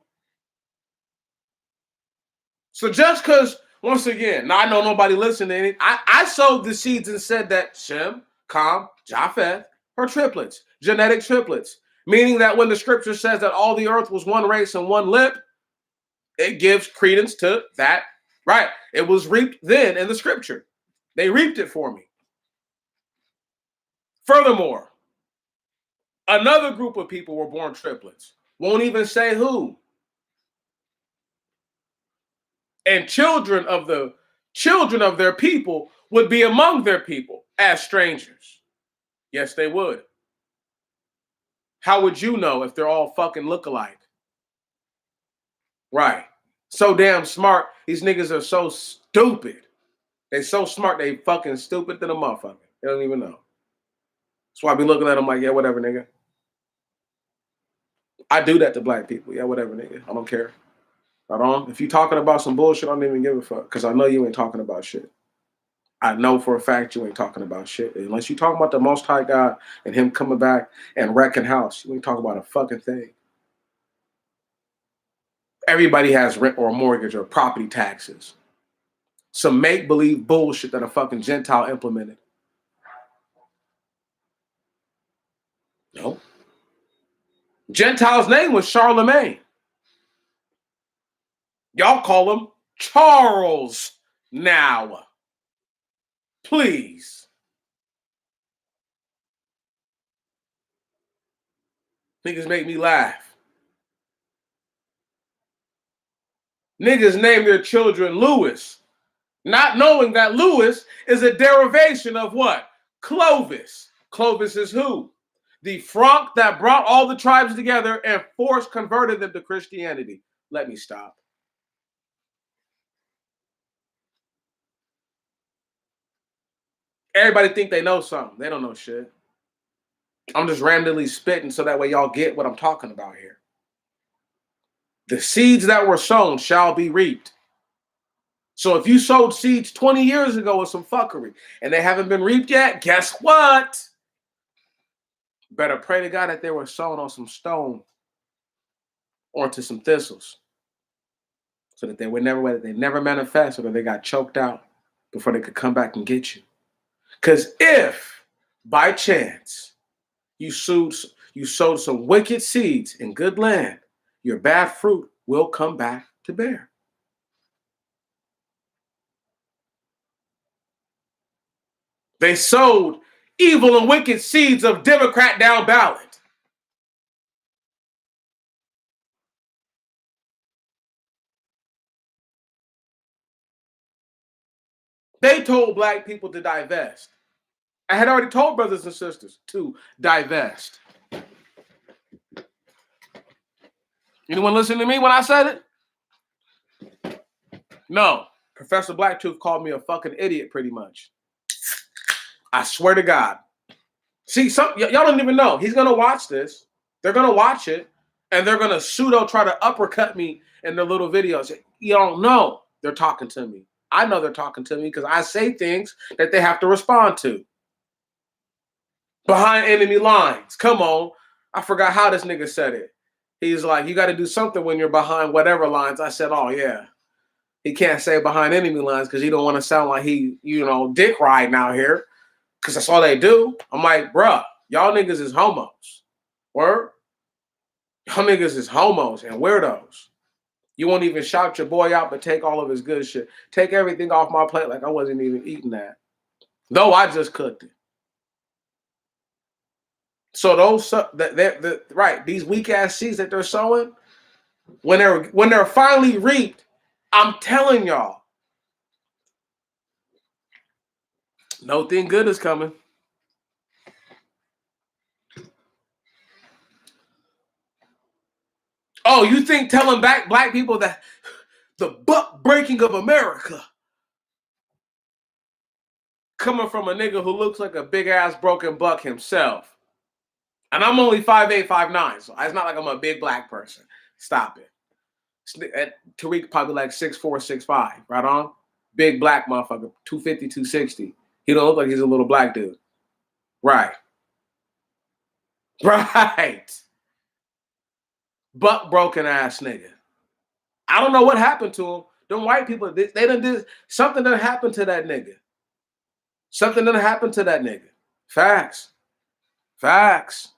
So just because, once again, now I know nobody listening, I sowed the seeds and said that Shem, Ham, Japheth are triplets, genetic triplets, meaning that when the scripture says that all the earth was one race and one lip, it gives credence to that. Right. It was reaped then in the scripture. They reaped it for me. Furthermore, another group of people were born triplets. Won't even say who. And children of their people would be among their people as strangers. Yes, they would. How would you know if they're all fucking look-alike? Right. So damn smart. These niggas are so stupid. They so smart, they fucking stupid than a motherfucker. They don't even know. That's why I be looking at them like, yeah, whatever, nigga. I do that to black people. Yeah, whatever, nigga. I don't care. Right on. If you talking about some bullshit, I don't even give a fuck. Because I know you ain't talking about shit. I know for a fact you ain't talking about shit. Unless you talking about the Most High God and him coming back and wrecking house. You ain't talking about a fucking thing. Everybody has rent or mortgage or property taxes. Some make-believe bullshit that a fucking Gentile implemented. No. Gentile's name was Charlemagne. Y'all call him Charles now. Please. Niggas make me laugh. Niggas name their children Louis, not knowing that Louis is a derivation of what? Clovis. Clovis is who? The Franc that brought all the tribes together and forced converted them to Christianity. Let me stop. Everybody think they know something. They don't know shit. I'm just randomly spitting so that way y'all get what I'm talking about here. The seeds that were sown shall be reaped. So if you sowed seeds 20 years ago with some fuckery and they haven't been reaped yet, guess what? Better pray to God that they were sown on some stone or to some thistles so that they never manifest or that they got choked out before they could come back and get you. Because if by chance you sowed some wicked seeds in good land, your bad fruit will come back to bear. They sowed evil and wicked seeds of Democrat down ballot. They told black people to divest. I had already told brothers and sisters to divest. Anyone listen to me when I said it? No. Professor Blacktooth called me a fucking idiot pretty much. I swear to God. See, y'all don't even know. He's going to watch this. They're going to watch it. And they're going to pseudo try to uppercut me in their little videos. You don't know they're talking to me. I know they're talking to me because I say things that they have to respond to. Behind enemy lines. Come on. I forgot how this nigga said it. He's like, you got to do something when you're behind whatever lines. I said, oh, yeah. He can't say behind enemy lines because he don't want to sound like he, dick riding out here. Because that's all they do. I'm like, bruh, y'all niggas is homos. Word? Y'all niggas is homos and weirdos. You won't even shout your boy out, but take all of his good shit. Take everything off my plate like I wasn't even eating that. Though I just cooked it. So these weak ass seeds that they're sowing, when they're finally reaped, I'm telling y'all, nothing good is coming. Oh, you think telling black people that the buck breaking of America coming from a nigga who looks like a big ass broken buck himself. And I'm only 5'8", 5'9", so it's not like I'm a big black person. Stop it. Tariq probably like 6'4", 6'5", right on? Big black motherfucker, 250, 260. He don't look like he's a little black dude. Right. Right. Buck broken ass nigga. I don't know what happened to him. Them white people, they done did something that happened to that nigga. Something that happened to that nigga. Facts. Facts.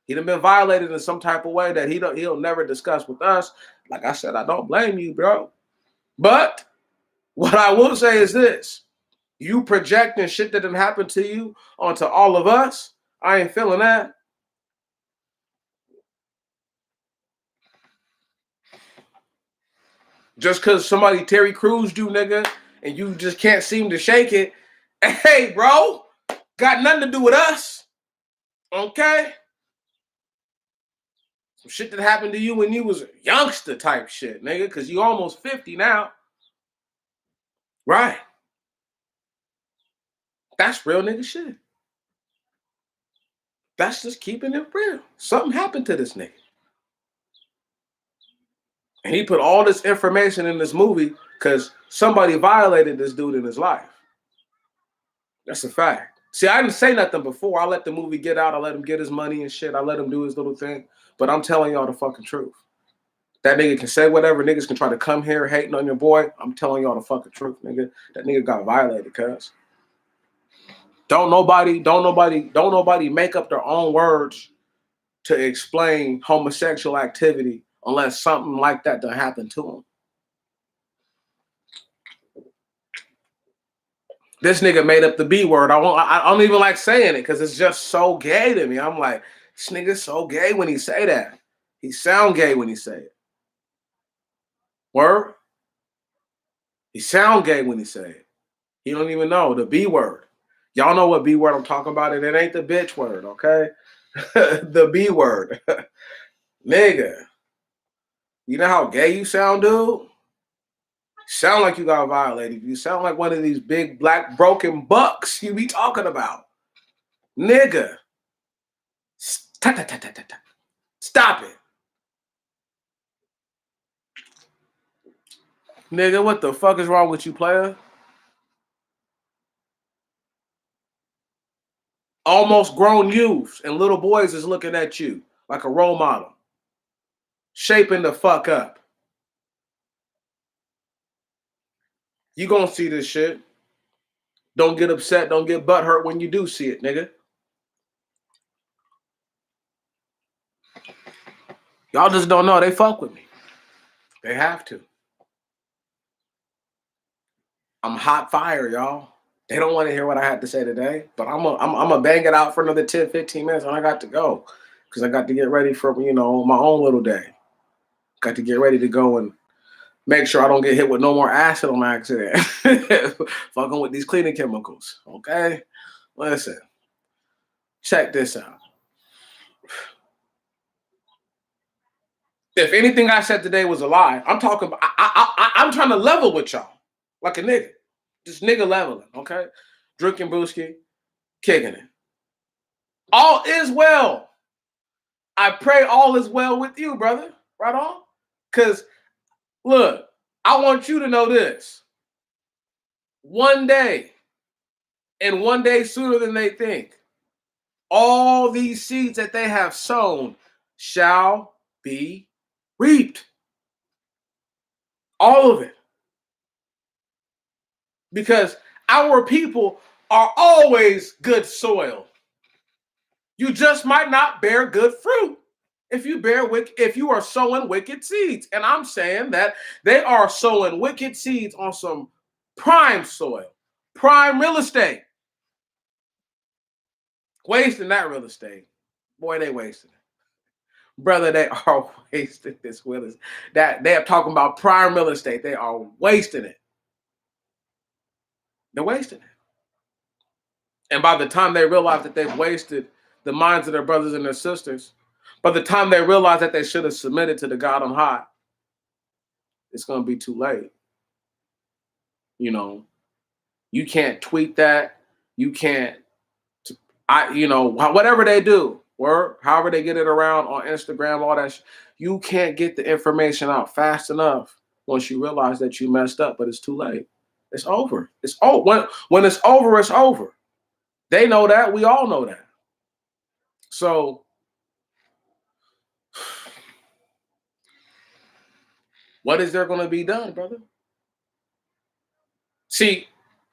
He done been violated in some type of way that he'll never discuss with us. Like I said, I don't blame you, bro. But what I will say is this. You projecting shit that didn't happen to you onto all of us, I ain't feeling that. Just because somebody Terry Crews you, nigga, and you just can't seem to shake it. Hey, bro, got nothing to do with us. Okay? Some shit that happened to you when you was a youngster type shit, nigga, because you almost 50 now. Right. That's real nigga shit. That's just keeping it real. Something happened to this nigga. And he put all this information in this movie because somebody violated this dude in his life. That's a fact. See, I didn't say nothing before. I let the movie get out. I let him get his money and shit. I let him do his little thing. But I'm telling y'all the fucking truth. That nigga can say whatever. Niggas can try to come here hating on your boy. I'm telling y'all the fucking truth, nigga. That nigga got violated, cuz. Don't nobody make up their own words to explain homosexual activity unless something like that done happened to them. This nigga made up the B word. I don't even like saying it because it's just so gay to me. I'm like, this nigga's so gay when he say that. He sound gay when he say it. Word? He sound gay when he say it. He don't even know the B word. Y'all know what B word I'm talking about, and it ain't the bitch word, okay? The B word. Nigga. You know how gay you sound, dude? Sound like you got violated. You sound like one of these big black broken bucks you be talking about. Nigga. Stop it. Nigga, what the fuck is wrong with you, player? Almost grown youths and little boys is looking at you like a role model. Shaping the fuck up. You gonna see this shit. Don't get upset. Don't get butthurt when you do see it, nigga. Y'all just don't know. They fuck with me. They have to. I'm hot fire, y'all. They don't want to hear what I had to say today, but I'm gonna bang it out for another 10, 15 minutes, and I got to go because I got to get ready for, my own little day. Got to get ready to go and make sure I don't get hit with no more acid on accident. Fucking with these cleaning chemicals, okay? Listen, check this out. If anything I said today was a lie, I'm talking about, I'm trying to level with y'all like a nigga. Just nigga leveling, okay? Drinking brewski, kicking it. All is well. I pray all is well with you, brother. Right on? Because, look, I want you to know this. One day, and one day sooner than they think, all these seeds that they have sown shall be reaped. All of it. Because our people are always good soil. You just might not bear good fruit if you are sowing wicked seeds. And I'm saying that they are sowing wicked seeds on some prime soil, prime real estate. Wasting that real estate. Boy, they wasting it. Brother, they are wasting this real estate. That they are talking about prime real estate. They are wasting it. They're wasting it. And by the time they realize that they've wasted the minds of their brothers and their sisters, by the time they realize that they should have submitted to the God on high, it's going to be too late. You can't tweet that. You can't, whatever they do, or however they get it around on Instagram, all that, you can't get the information out fast enough once you realize that you messed up, but it's too late. It's over. It's over. When it's over, it's over. They know that. We all know that. So, what is there going to be done, brother? See,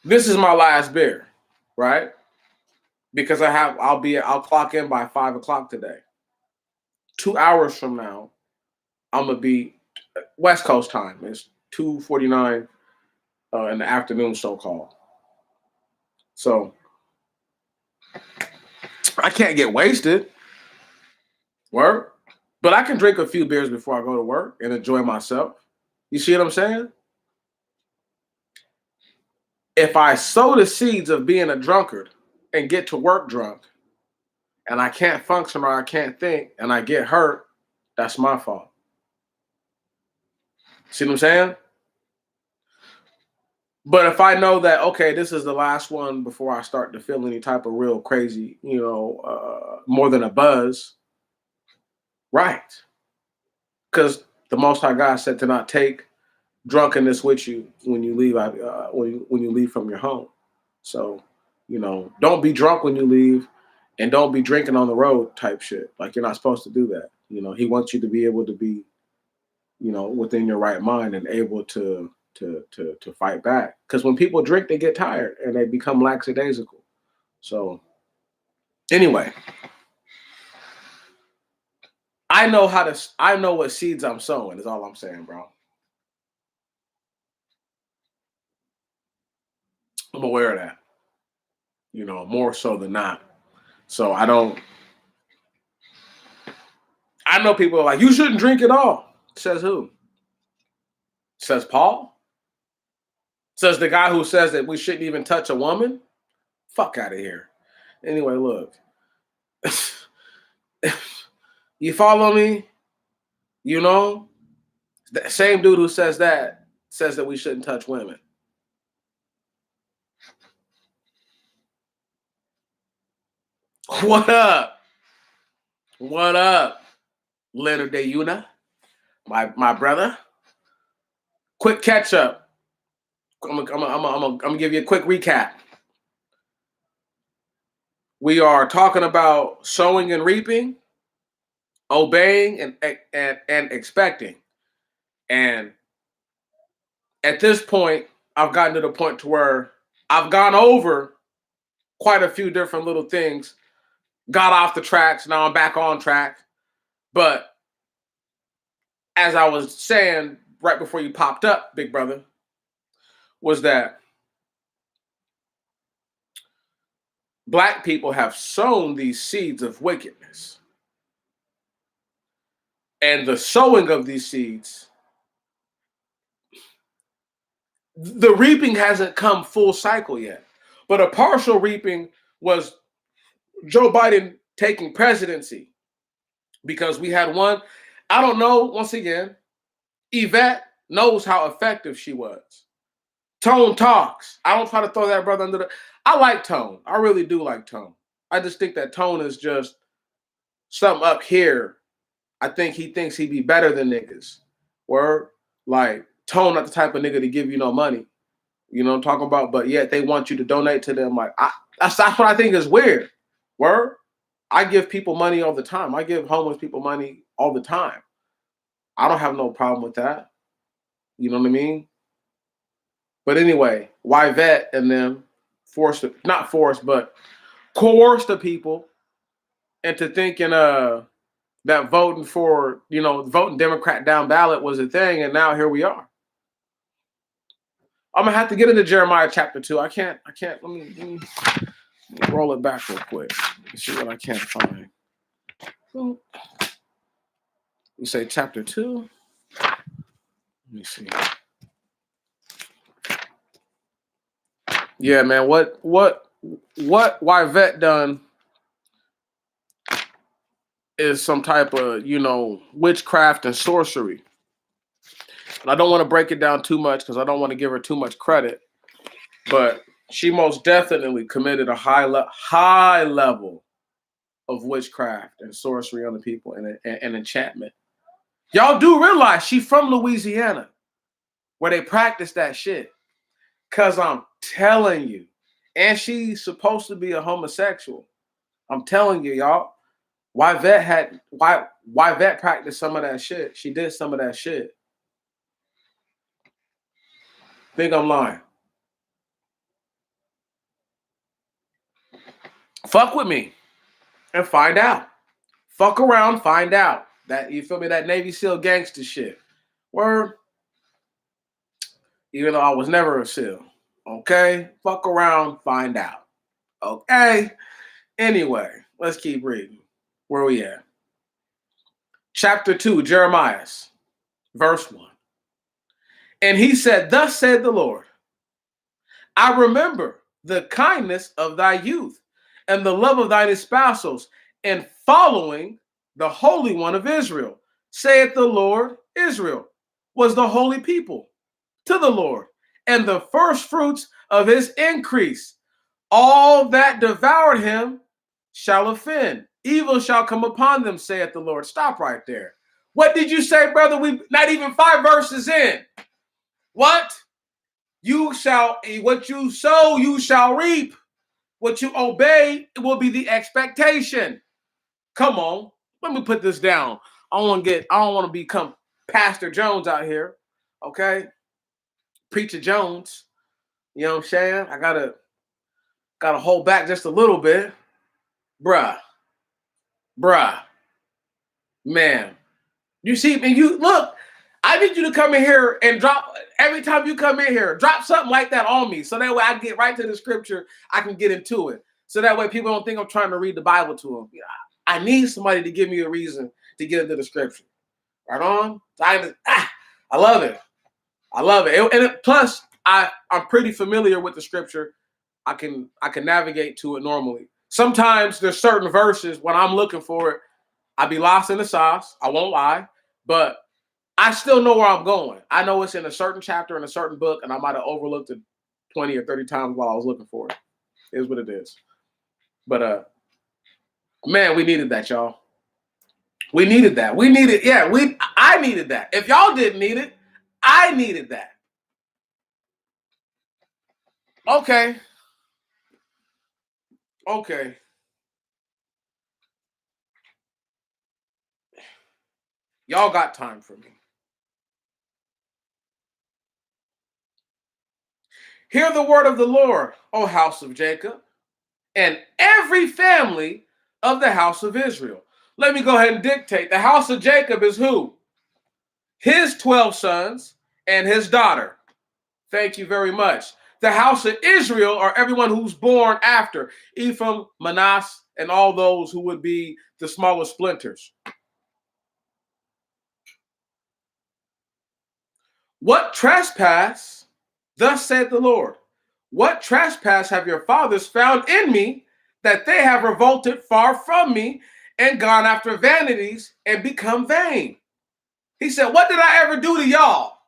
this is my last beer, right? Because I'll clock in by 5:00 today. 2 hours from now, I'm gonna be West Coast time. It's 2:49 in the afternoon, so called. So I can't get wasted. Work. But I can drink a few beers before I go to work and enjoy myself. You see what I'm saying? If I sow the seeds of being a drunkard and get to work drunk and I can't function or I can't think and I get hurt, that's my fault. See what I'm saying? But if I know that, okay, this is the last one before I start to feel any type of real crazy, more than a buzz, right? Because The Most High God said to not take drunkenness with you when you leave when you leave from your home. So, don't be drunk when you leave, and don't be drinking on the road type shit. Like, you're not supposed to do that. He wants you to be able to be, within your right mind and able to fight back. Because when people drink, they get tired and they become lackadaisical. So anyway, I know what seeds I'm sowing is all I'm saying, bro. I'm aware of that, more so than not. So I know people are like, you shouldn't drink at all. Says who? Says Paul? Says the guy who says that we shouldn't even touch a woman? Fuck out of here. Anyway, look. You follow me? The same dude who says that we shouldn't touch women. What up? What up, Leonard De Una? My brother. Quick catch up. I'm gonna give you a quick recap. We are talking about sowing and reaping, obeying and expecting. And at this point, I've gotten to the point to where I've gone over quite a few different little things, got off the tracks, now I'm back on track. But as I was saying right before you popped up, big brother, was that Black people have sown these seeds of wickedness. And the sowing of these seeds, the reaping hasn't come full cycle yet. But a partial reaping was Joe Biden taking presidency, because we had one. I don't know, once again, Yvette knows how effective she was. Tone talks. I don't try to throw that brother under the... I like Tone. I really do like Tone. I just think that Tone is just something up here. I think he thinks he'd be better than niggas. Word? Like, Tone not the type of nigga to give you no money. You know what I'm talking about? But yet they want you to donate to them. Like, that's what I think is weird. Word? I give people money all the time. I give homeless people money all the time. I don't have no problem with that. You know what I mean? But anyway, Yvette and them coerce the people into thinking that voting for, voting Democrat down ballot was a thing, and now here we are. I'm gonna have to get into Jeremiah chapter 2. I can't. Let me roll it back real quick. Let's see what I can't find. You say chapter 2? Let me see. Yeah, man. What Yvette done is some type of, witchcraft and sorcery. And I don't want to break it down too much because I don't want to give her too much credit. But she most definitely committed a high level of witchcraft and sorcery on the people and enchantment. Y'all do realize she's from Louisiana, where they practice that shit. Because I'm telling you, and she's supposed to be a homosexual. I'm telling you, y'all. Yvette practiced some of that shit. She did some of that shit. Think I'm lying. Fuck with me and find out. Fuck around, find out. That, you feel me? That Navy SEAL gangster shit. Word. Even though I was never a SEAL. Okay? Fuck around, find out. Okay? Anyway, let's keep reading. Where we at? Chapter 2, Jeremiah, verse 1. And he said, thus said the Lord, I remember the kindness of thy youth and the love of thine espousals, and following the Holy One of Israel, saith the Lord. Israel was the holy people to the Lord, and the first fruits of his increase. All that devoured him shall offend. Evil shall come upon them, saith the Lord. Stop right there. What did you say, brother? We not even 5 verses in. What? What you sow, you shall reap. What you obey will be the expectation. Come on. Let me put this down. I don't want to become Pastor Jones out here. Okay? Preacher Jones. You know what I'm saying? I gotta hold back just a little bit. Bruh. Man. You see, and you look, I need you to come in here and drop, every time you come in here, drop something like that on me. So that way I get right to the scripture, I can get into it. So that way people don't think I'm trying to read the Bible to them. I need somebody to give me a reason to get into the scripture. Right on? I love it. I love it. Plus, I'm pretty familiar with the scripture. I can navigate to it normally. Sometimes there's certain verses when I'm looking for it, I be lost in the sauce. I won't lie. But I still know where I'm going. I know it's in a certain chapter in a certain book, and I might have overlooked it 20 or 30 times while I was looking for it. It is what it is. But man, we needed that, y'all. We needed that. I needed that. If y'all didn't need it, I needed that. Okay. Y'all got time for me. Hear the word of the Lord, O house of Jacob, and every family of the house of Israel. Let me go ahead and dictate. The house of Jacob is who? His 12 sons and his daughter. Thank you very much. The house of Israel are everyone who's born after Ephraim, Manasseh, and all those who would be the smaller splinters. What trespass, thus said the Lord, what trespass have your fathers found in me, that they have revolted far from me and gone after vanities and become vain? He said, what did I ever do to y'all?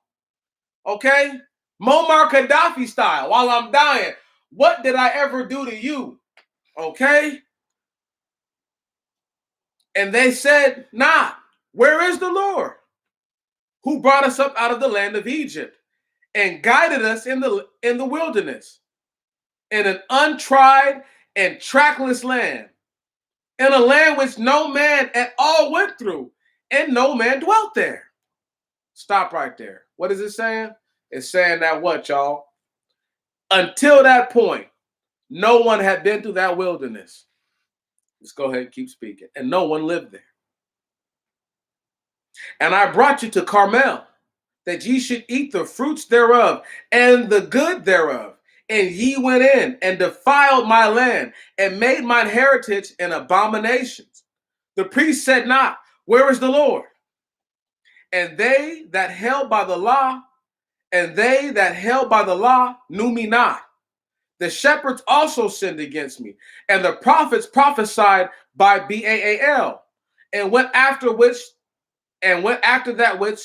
Okay? Muammar Gaddafi style, while I'm dying. What did I ever do to you? Okay? And they said, not. Where is the Lord, who brought us up out of the land of Egypt and guided us in the wilderness, in an untried and trackless land, in a land which no man at all went through, and no man dwelt there? Stop right there. What is it saying? It's saying that what, y'all? Until that point, no one had been through that wilderness. Let's go ahead and keep speaking. And no one lived there. And I brought you to Carmel, that ye should eat the fruits thereof and the good thereof. And ye went in and defiled my land and made mine heritage an abomination. The priest said not, where is the Lord? And they that held by the law knew me not. The shepherds also sinned against me, and the prophets prophesied by Baal, and went after that which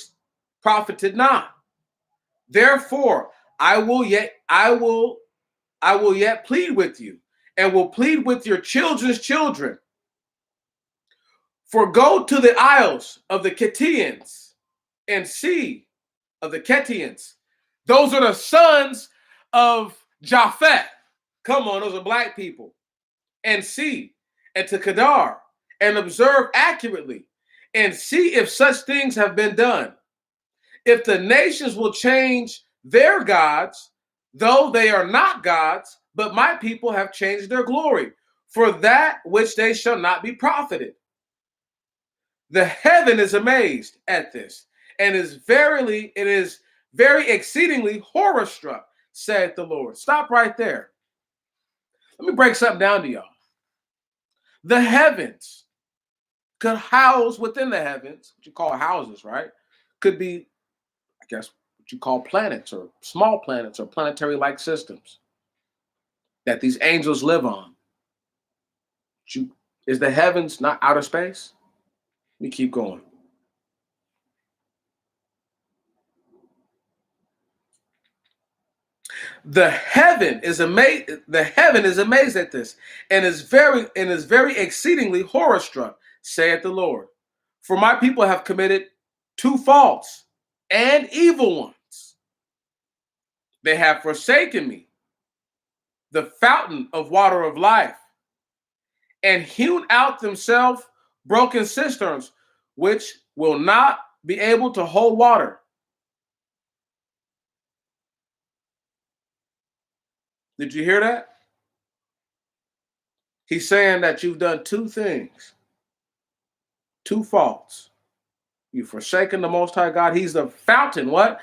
profited not. Therefore, I will yet plead with you, and will plead with your children's children. For go to the isles of the Chettians and see of the Chettians. Those are the sons of Japheth. Come on, those are black people. And see, and to Kedar, and observe accurately, and see if such things have been done. If the nations will change their gods, though they are not gods, but my people have changed their glory, for that which they shall not be profited. The heaven is amazed at this, and it is very exceedingly horror struck, saith the Lord. Stop right there. Let me break something down to y'all. The heavens could house within the heavens, what you call houses, right? Could be, I guess, what you call planets or small planets or planetary-like systems that these angels live on. Is the heavens not outer space? Let me keep going. The heaven is amazed at this, and is very exceedingly horror struck, saith the Lord. For my people have committed two faults and evil ones. They have forsaken me, the fountain of water of life, and hewn out themselves broken cisterns, which will not be able to hold water. Did you hear that? He's saying that you've done two things, two faults. You've forsaken the Most High God. He's the fountain, what?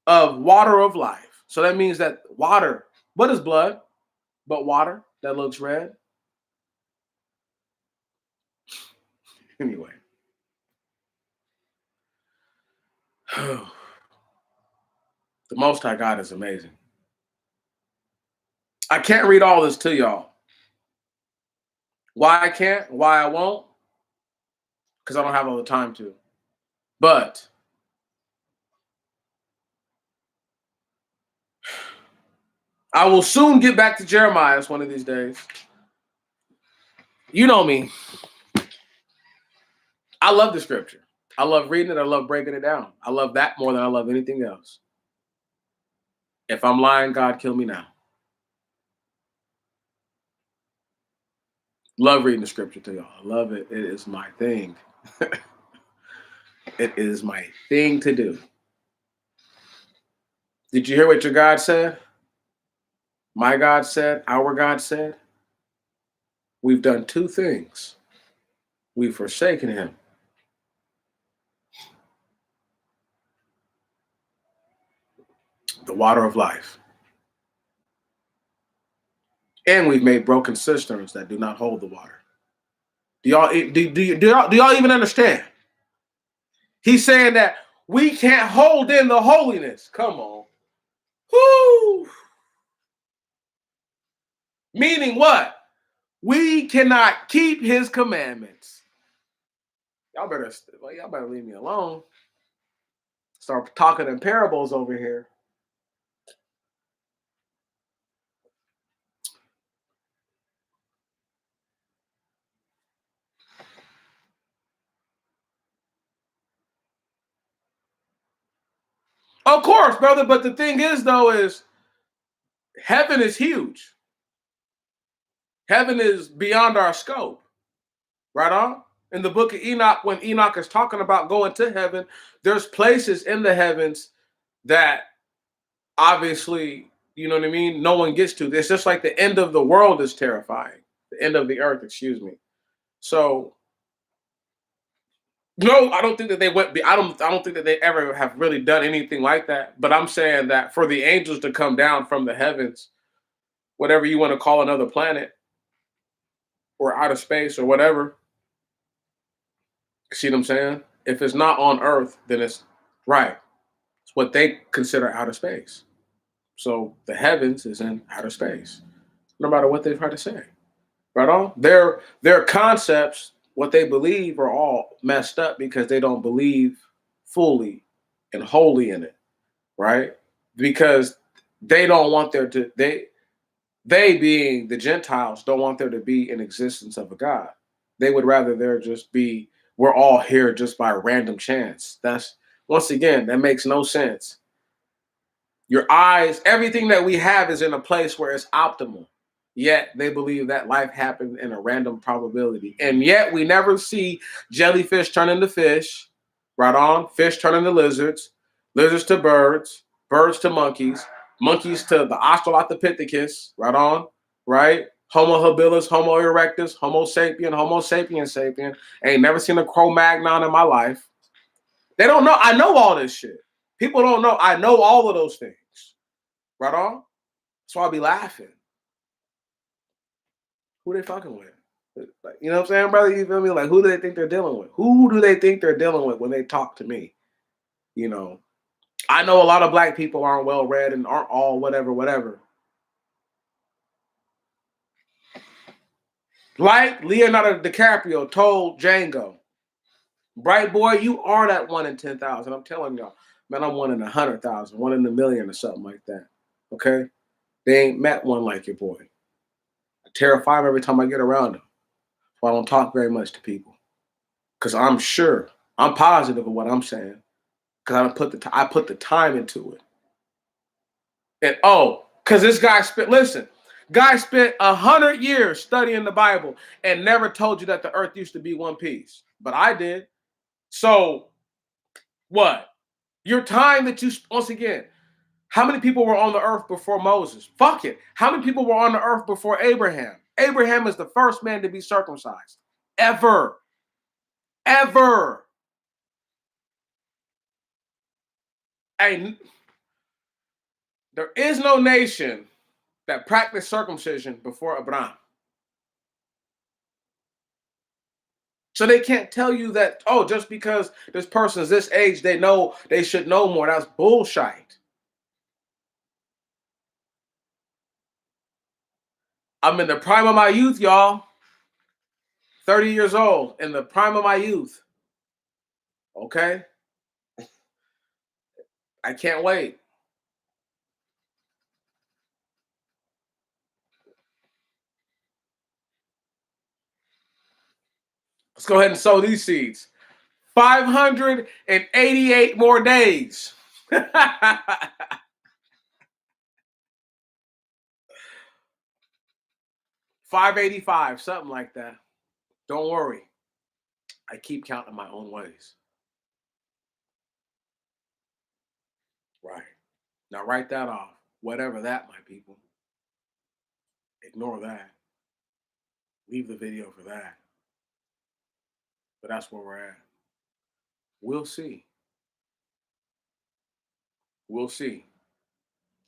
Of water of life. So that means that water, what is blood? But water that looks red. Anyway. The Most High God is amazing. I can't read all this to y'all. Why I can't? Why I won't? Because I don't have all the time to. But I will soon get back to Jeremiah one of these days. You know me. I love the scripture. I love reading it. I love breaking it down. I love that more than I love anything else. If I'm lying, God, kill me now. Love reading the scripture to y'all. I love it. It is my thing. It is my thing to do. Did you hear what your God said? My God said, our God said, we've done two things. We've forsaken him. The water of life. And we've made broken cisterns that do not hold the water. Do y'all even understand? He's saying that we can't hold in the holiness. Come on. Whoo. Meaning what? We cannot keep his commandments. Y'all better leave me alone. Start talking in parables over here. Of course, brother, but the thing is, though, is heaven is huge. Heaven is beyond our scope. Right on? In the book of Enoch, when Enoch is talking about going to heaven, there's places in the heavens that obviously, you know what I mean, no one gets to. It's just like the end of the world is terrifying. The end of the earth, excuse me. So no, I don't think that they went. I don't think that they ever have really done anything like that. But I'm saying that for the angels to come down from the heavens, whatever you want to call another planet or outer space or whatever, see what I'm saying? If it's not on Earth, then it's right. It's what they consider outer space. So the heavens is in outer space, no matter what they try to say. Right on? Their concepts, what they believe, are all messed up because they don't believe fully and wholly in it, right? Because they don't want there to they being the Gentiles don't want there to be an existence of a God. They would rather there just be we're all here just by random chance. That's once again, that makes no sense. Your eyes, everything that we have is in a place where it's optimal. Yet they believe that life happened in a random probability. And yet we never see jellyfish turn into fish, right on, fish turn into lizards, lizards to birds, birds to monkeys, monkeys to the Australopithecus, right on, right? Homo habilis, Homo erectus, Homo sapien, Homo sapien sapien. Ain't never seen a Cro-Magnon in my life. They don't know. I know all this shit. People don't know. I know all of those things. Right on? So I'll be laughing. Who they fucking with? Like, you know what I'm saying, brother? You feel me? Like, who do they think they're dealing with? Who do they think they're dealing with when they talk to me? You know, I know a lot of black people aren't well read and aren't all whatever. Like Leonardo DiCaprio told Django, bright boy, you are that 1 in 10,000. I'm telling y'all, man, I'm 1 in 100,000, 1 in a million or something like that. Okay? They ain't met one like your boy. I terrify him every time I get around him. So I don't talk very much to people. Because I'm sure, I'm positive of what I'm saying. Because I put the time into it. And because this guy spent 100 years studying the Bible and never told you that the earth used to be one piece. But I did. So what? Your time that you, once again, how many people were on the earth before Moses? Fuck it. How many people were on the earth before Abraham? Abraham is the first man to be circumcised. Ever. Ever. And there is no nation that practiced circumcision before Abraham. So they can't tell you that, just because this person's this age, they should know more. That's bullshit. I'm in the prime of my youth, y'all. 30 years old, in the prime of my youth. Okay? I can't wait. Let's go ahead and sow these seeds. 588 more days. 585, something like that. Don't worry. I keep counting my own ways. Right. Now write that off. Whatever that, my people. Ignore that. Leave the video for that. But that's where we're at. We'll see. We'll see.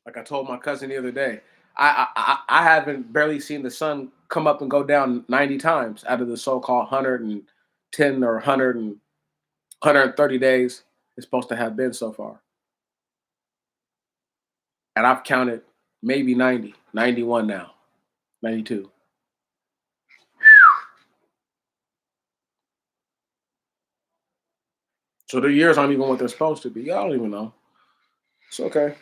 Like I told my cousin the other day, I haven't barely seen the sun come up and go down 90 times out of the so-called 110 or 100 and 130 days it's supposed to have been so far. And I've counted maybe 90, 91 now, 92. So the years aren't even what they're supposed to be. Y'all don't even know. It's okay.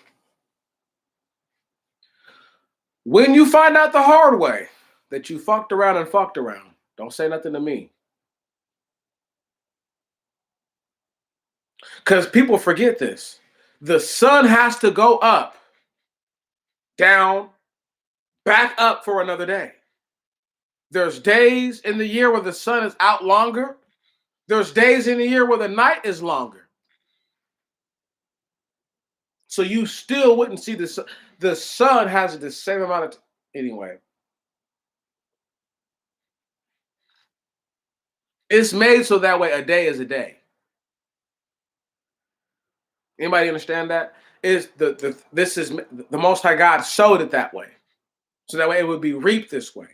When you find out the hard way that you fucked around, don't say nothing to me. Because people forget this. The sun has to go up, down, back up for another day. There's days in the year where the sun is out longer. There's days in the year where the night is longer. So you still wouldn't see the sun. The sun has the same amount of anyway. It's made so that way a day is a day. Anybody understand that? Is this is the Most High God showed it that way, so that way it would be reaped this way.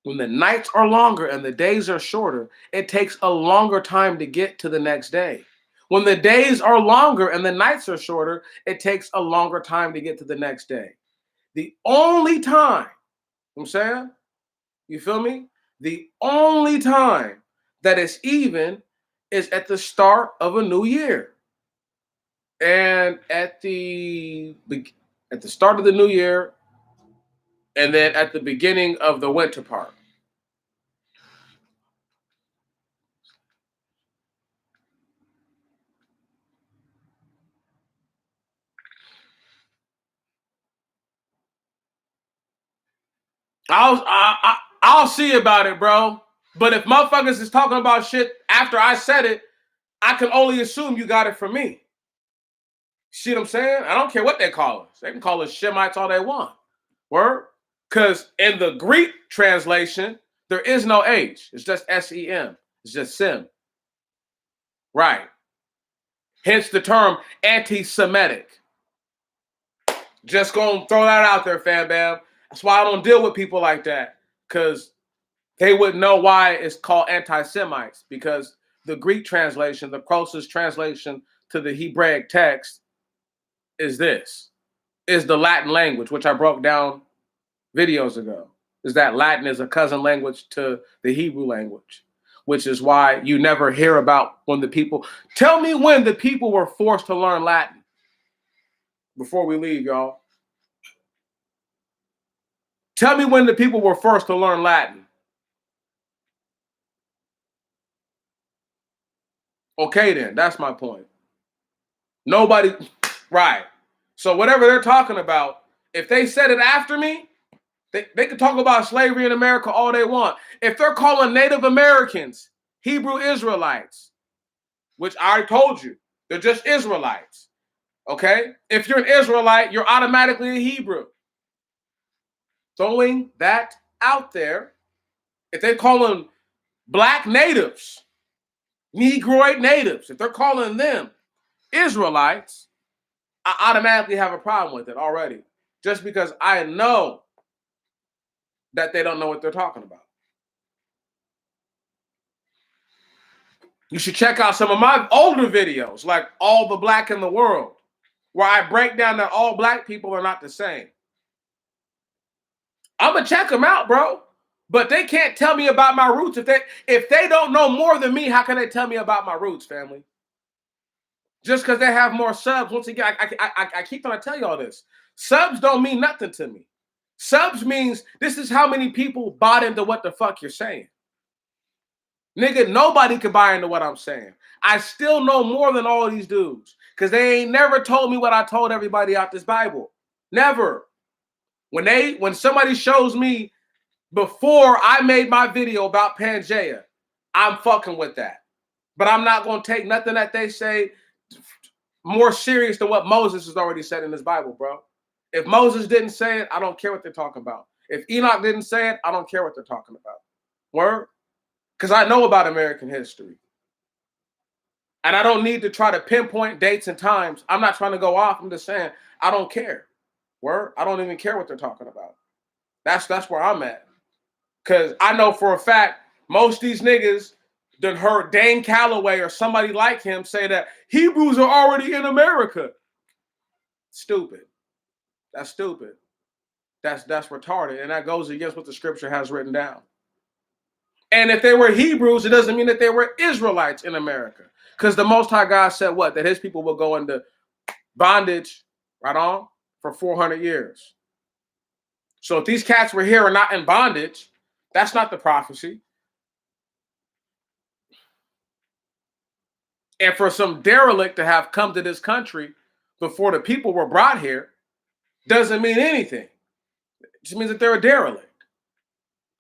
When the nights are longer and the days are shorter, it takes a longer time to get to the next day. When the days are longer and the nights are shorter, it takes a longer time to get to the next day. The only time, I'm saying, you feel me? The only time that it's even is at the start of a new year. And at the start of the new year, and then at the beginning of the winter part. I'll see about it, bro. But if motherfuckers is talking about shit after I said it, I can only assume you got it from me. See what I'm saying? I don't care what they call us. They can call us Shemites all they want. Word? Because in the Greek translation, there is no H. It's just S-E-M. It's just Sim. Right. Hence the term anti-Semitic. Just gonna throw that out there, fam bam. That's why I don't deal with people like that. Because they wouldn't know why it's called anti-Semites. Because the Greek translation, the closest translation to the Hebraic text is the Latin language, which I broke down videos ago. Is that Latin is a cousin language to the Hebrew language, which is why you never hear about tell me when the people were forced to learn Latin before we leave, y'all. Tell me when the people were forced to learn Latin. Okay, then. That's my point. Nobody, right. So whatever they're talking about, if they said it after me, they could talk about slavery in America all they want. If they're calling Native Americans Hebrew Israelites, which I already told you, they're just Israelites. Okay? If you're an Israelite, you're automatically a Hebrew. Throwing that out there. If they call them black natives, Negroid natives, if they're calling them Israelites, I automatically have a problem with it already. Just because I know that they don't know what they're talking about. You should check out some of my older videos, like All the Black in the World, where I break down that all black people are not the same. I'm gonna check them out, bro. But they can't tell me about my roots. If they don't know more than me, how can they tell me about my roots, family? Just because they have more subs. Once again, I keep trying to tell you all this. Subs don't mean nothing to me. Subs means this is how many people bought into what the fuck you're saying. Nigga, nobody can buy into what I'm saying. I still know more than all of these dudes because they ain't never told me what I told everybody out this Bible. Never. When somebody shows me before I made my video about Pangea, I'm fucking with that. But I'm not going to take nothing that they say more serious than what Moses has already said in his Bible, bro. If Moses didn't say it, I don't care what they're talking about. If Enoch didn't say it, I don't care what they're talking about. Word? Because I know about American history. And I don't need to try to pinpoint dates and times. I'm not trying to go off. I'm just saying, I don't care. Word? I don't even care what they're talking about. That's where I'm at. Because I know for a fact, most of these niggas done heard Dane Calloway or somebody like him say that Hebrews are already in America. Stupid. That's stupid. That's retarded. And that goes against what the scripture has written down. And if they were Hebrews, it doesn't mean that they were Israelites in America. Because the Most High God said what? That his people will go into bondage, right on, for 400 years. So if these cats were here and not in bondage, that's not the prophecy. And for some derelict to have come to this country before the people were brought here doesn't mean anything. It just means that they're a derelict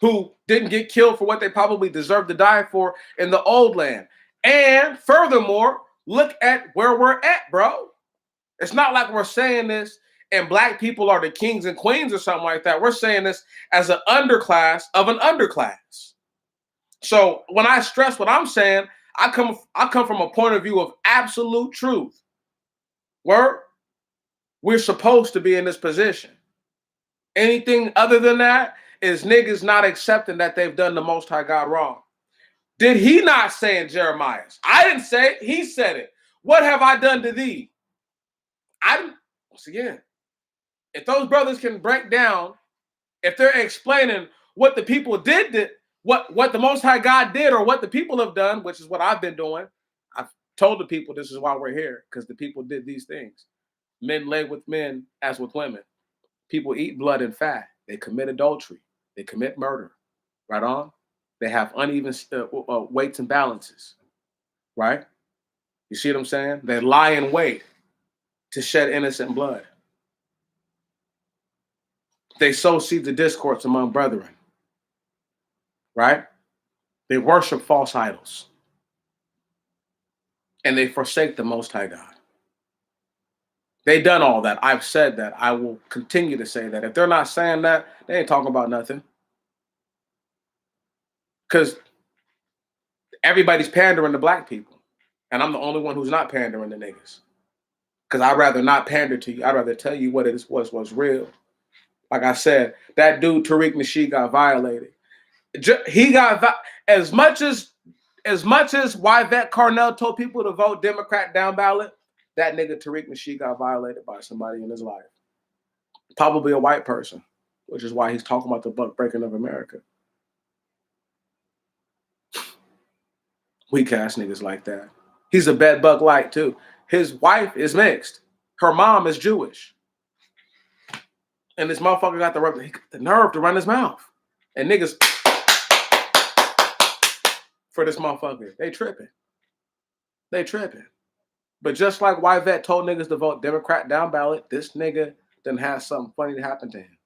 who didn't get killed for what they probably deserved to die for in the old land. And furthermore, look at where we're at, bro. It's not like we're saying this and black people are the kings and queens or something like that. We're saying this as an underclass of an underclass. So when I stress what I'm saying, I come from a point of view of absolute truth. We're supposed to be in this position. Anything other than that is niggas not accepting that they've done the Most High God wrong. Did he not say in Jeremiah? I didn't say it. He said it. What have I done to thee? Once again, if those brothers can break down, if they're explaining what the people did, what the Most High God did, or what the people have done, which is what I've been doing, I've told the people this is why we're here, because the people did these things. Men lay with men as with women. People eat blood and fat. They commit adultery. They commit murder. Right on? They have uneven weights and balances. Right? You see what I'm saying? They lie in wait to shed innocent blood. They sow seeds of discourse among brethren. Right? They worship false idols. And they forsake the Most High God. They done all that. I've said that. I will continue to say that. If they're not saying that, they ain't talking about nothing. Because everybody's pandering to black people. And I'm the only one who's not pandering to niggas. Because I'd rather not pander to you. I'd rather tell you what it was real. Like I said, that dude, Tariq Nasheed, got violated. He got, as much as Yvette Carnell told people to vote Democrat down ballot, that nigga Tariq Nasheed got violated by somebody in his life. Probably a white person, which is why he's talking about the buck breaking of America. Weak ass niggas like that. He's a bed bug light too. His wife is mixed. Her mom is Jewish. And this motherfucker got the nerve to run his mouth. And niggas for this motherfucker, they tripping. They tripping. But just like Yvette told niggas to vote Democrat down ballot, this nigga done had something funny to happen to him.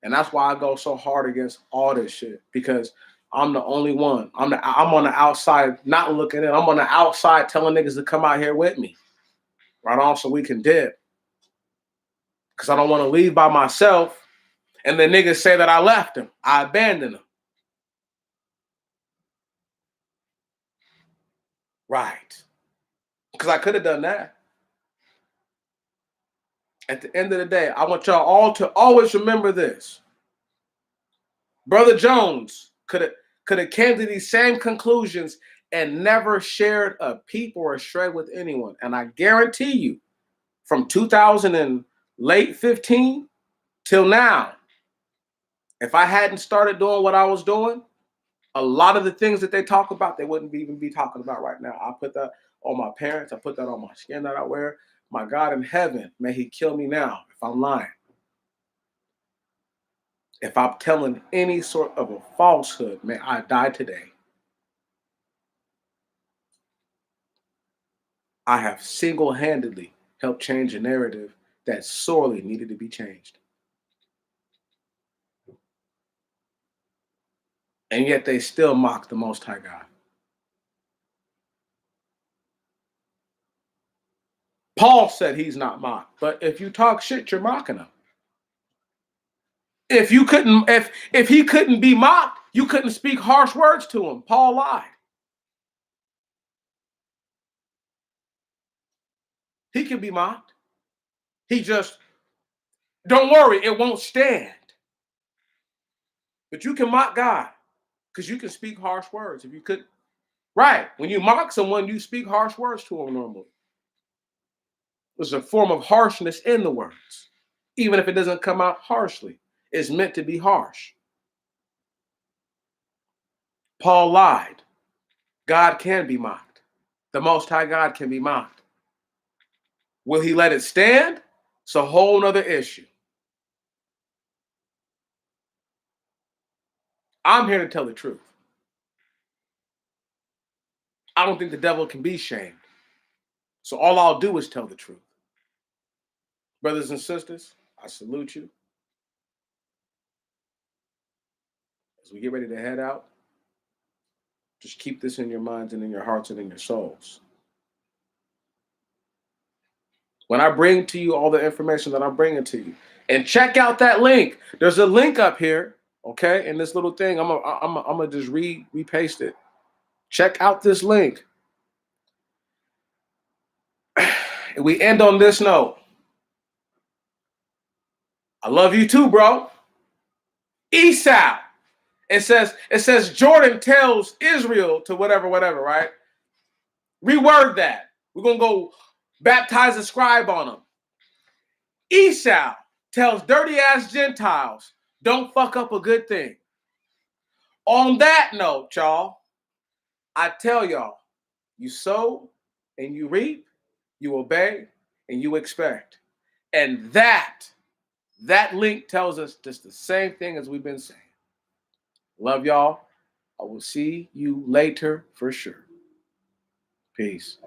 And that's why I go so hard against all this shit, because I'm the only one. I'm on the outside, not looking in. I'm on the outside telling niggas to come out here with me. Right on, so we can dip. Because I don't want to leave by myself and the niggas say that I left him. I abandoned him. Right. Because I could have done that. At the end of the day, I want y'all all to always remember this. Brother Jones could have came to these same conclusions and never shared a peep or a shred with anyone. And I guarantee you, from 2000 and late 15 till now, if I hadn't started doing what I was doing, a lot of the things that they talk about, they wouldn't even be talking about right now. I put that on my parents. I put that on my skin that I wear. My God in heaven, may he kill me now if I'm lying. If I'm telling any sort of a falsehood, may I die today. I have single-handedly helped change a narrative that sorely needed to be changed. And yet they still mock the Most High God. Paul said he's not mocked, but if you talk shit, you're mocking him. If he couldn't be mocked, you couldn't speak harsh words to him. Paul lied. He can be mocked. He just, don't worry, it won't stand. But you can mock God because you can speak harsh words. If you could, right. When you mock someone, you speak harsh words to them normally. There's a form of harshness in the words, even if it doesn't come out harshly. It's meant to be harsh. Paul lied. God can be mocked. The Most High God can be mocked. Will he let it stand? It's a whole nother issue. I'm here to tell the truth. I don't think the devil can be shamed. So all I'll do is tell the truth. Brothers and sisters, I salute you. As we get ready to head out, just keep this in your minds and in your hearts and in your souls. When I bring to you all the information that I'm bringing to you, and check out that link. There's a link up here, okay? In this little thing, I'm gonna just repaste it. Check out this link. And we end on this note. I love you too, bro. Esau. It says Jordan tells Israel to whatever, right? Reword that. We're gonna go baptize a scribe on them. Esau tells dirty ass Gentiles, don't fuck up a good thing. On that note, y'all, I tell y'all, you sow and you reap, you obey and you expect. And that link tells us just the same thing as we've been saying. Love y'all. I will see you later for sure. Peace.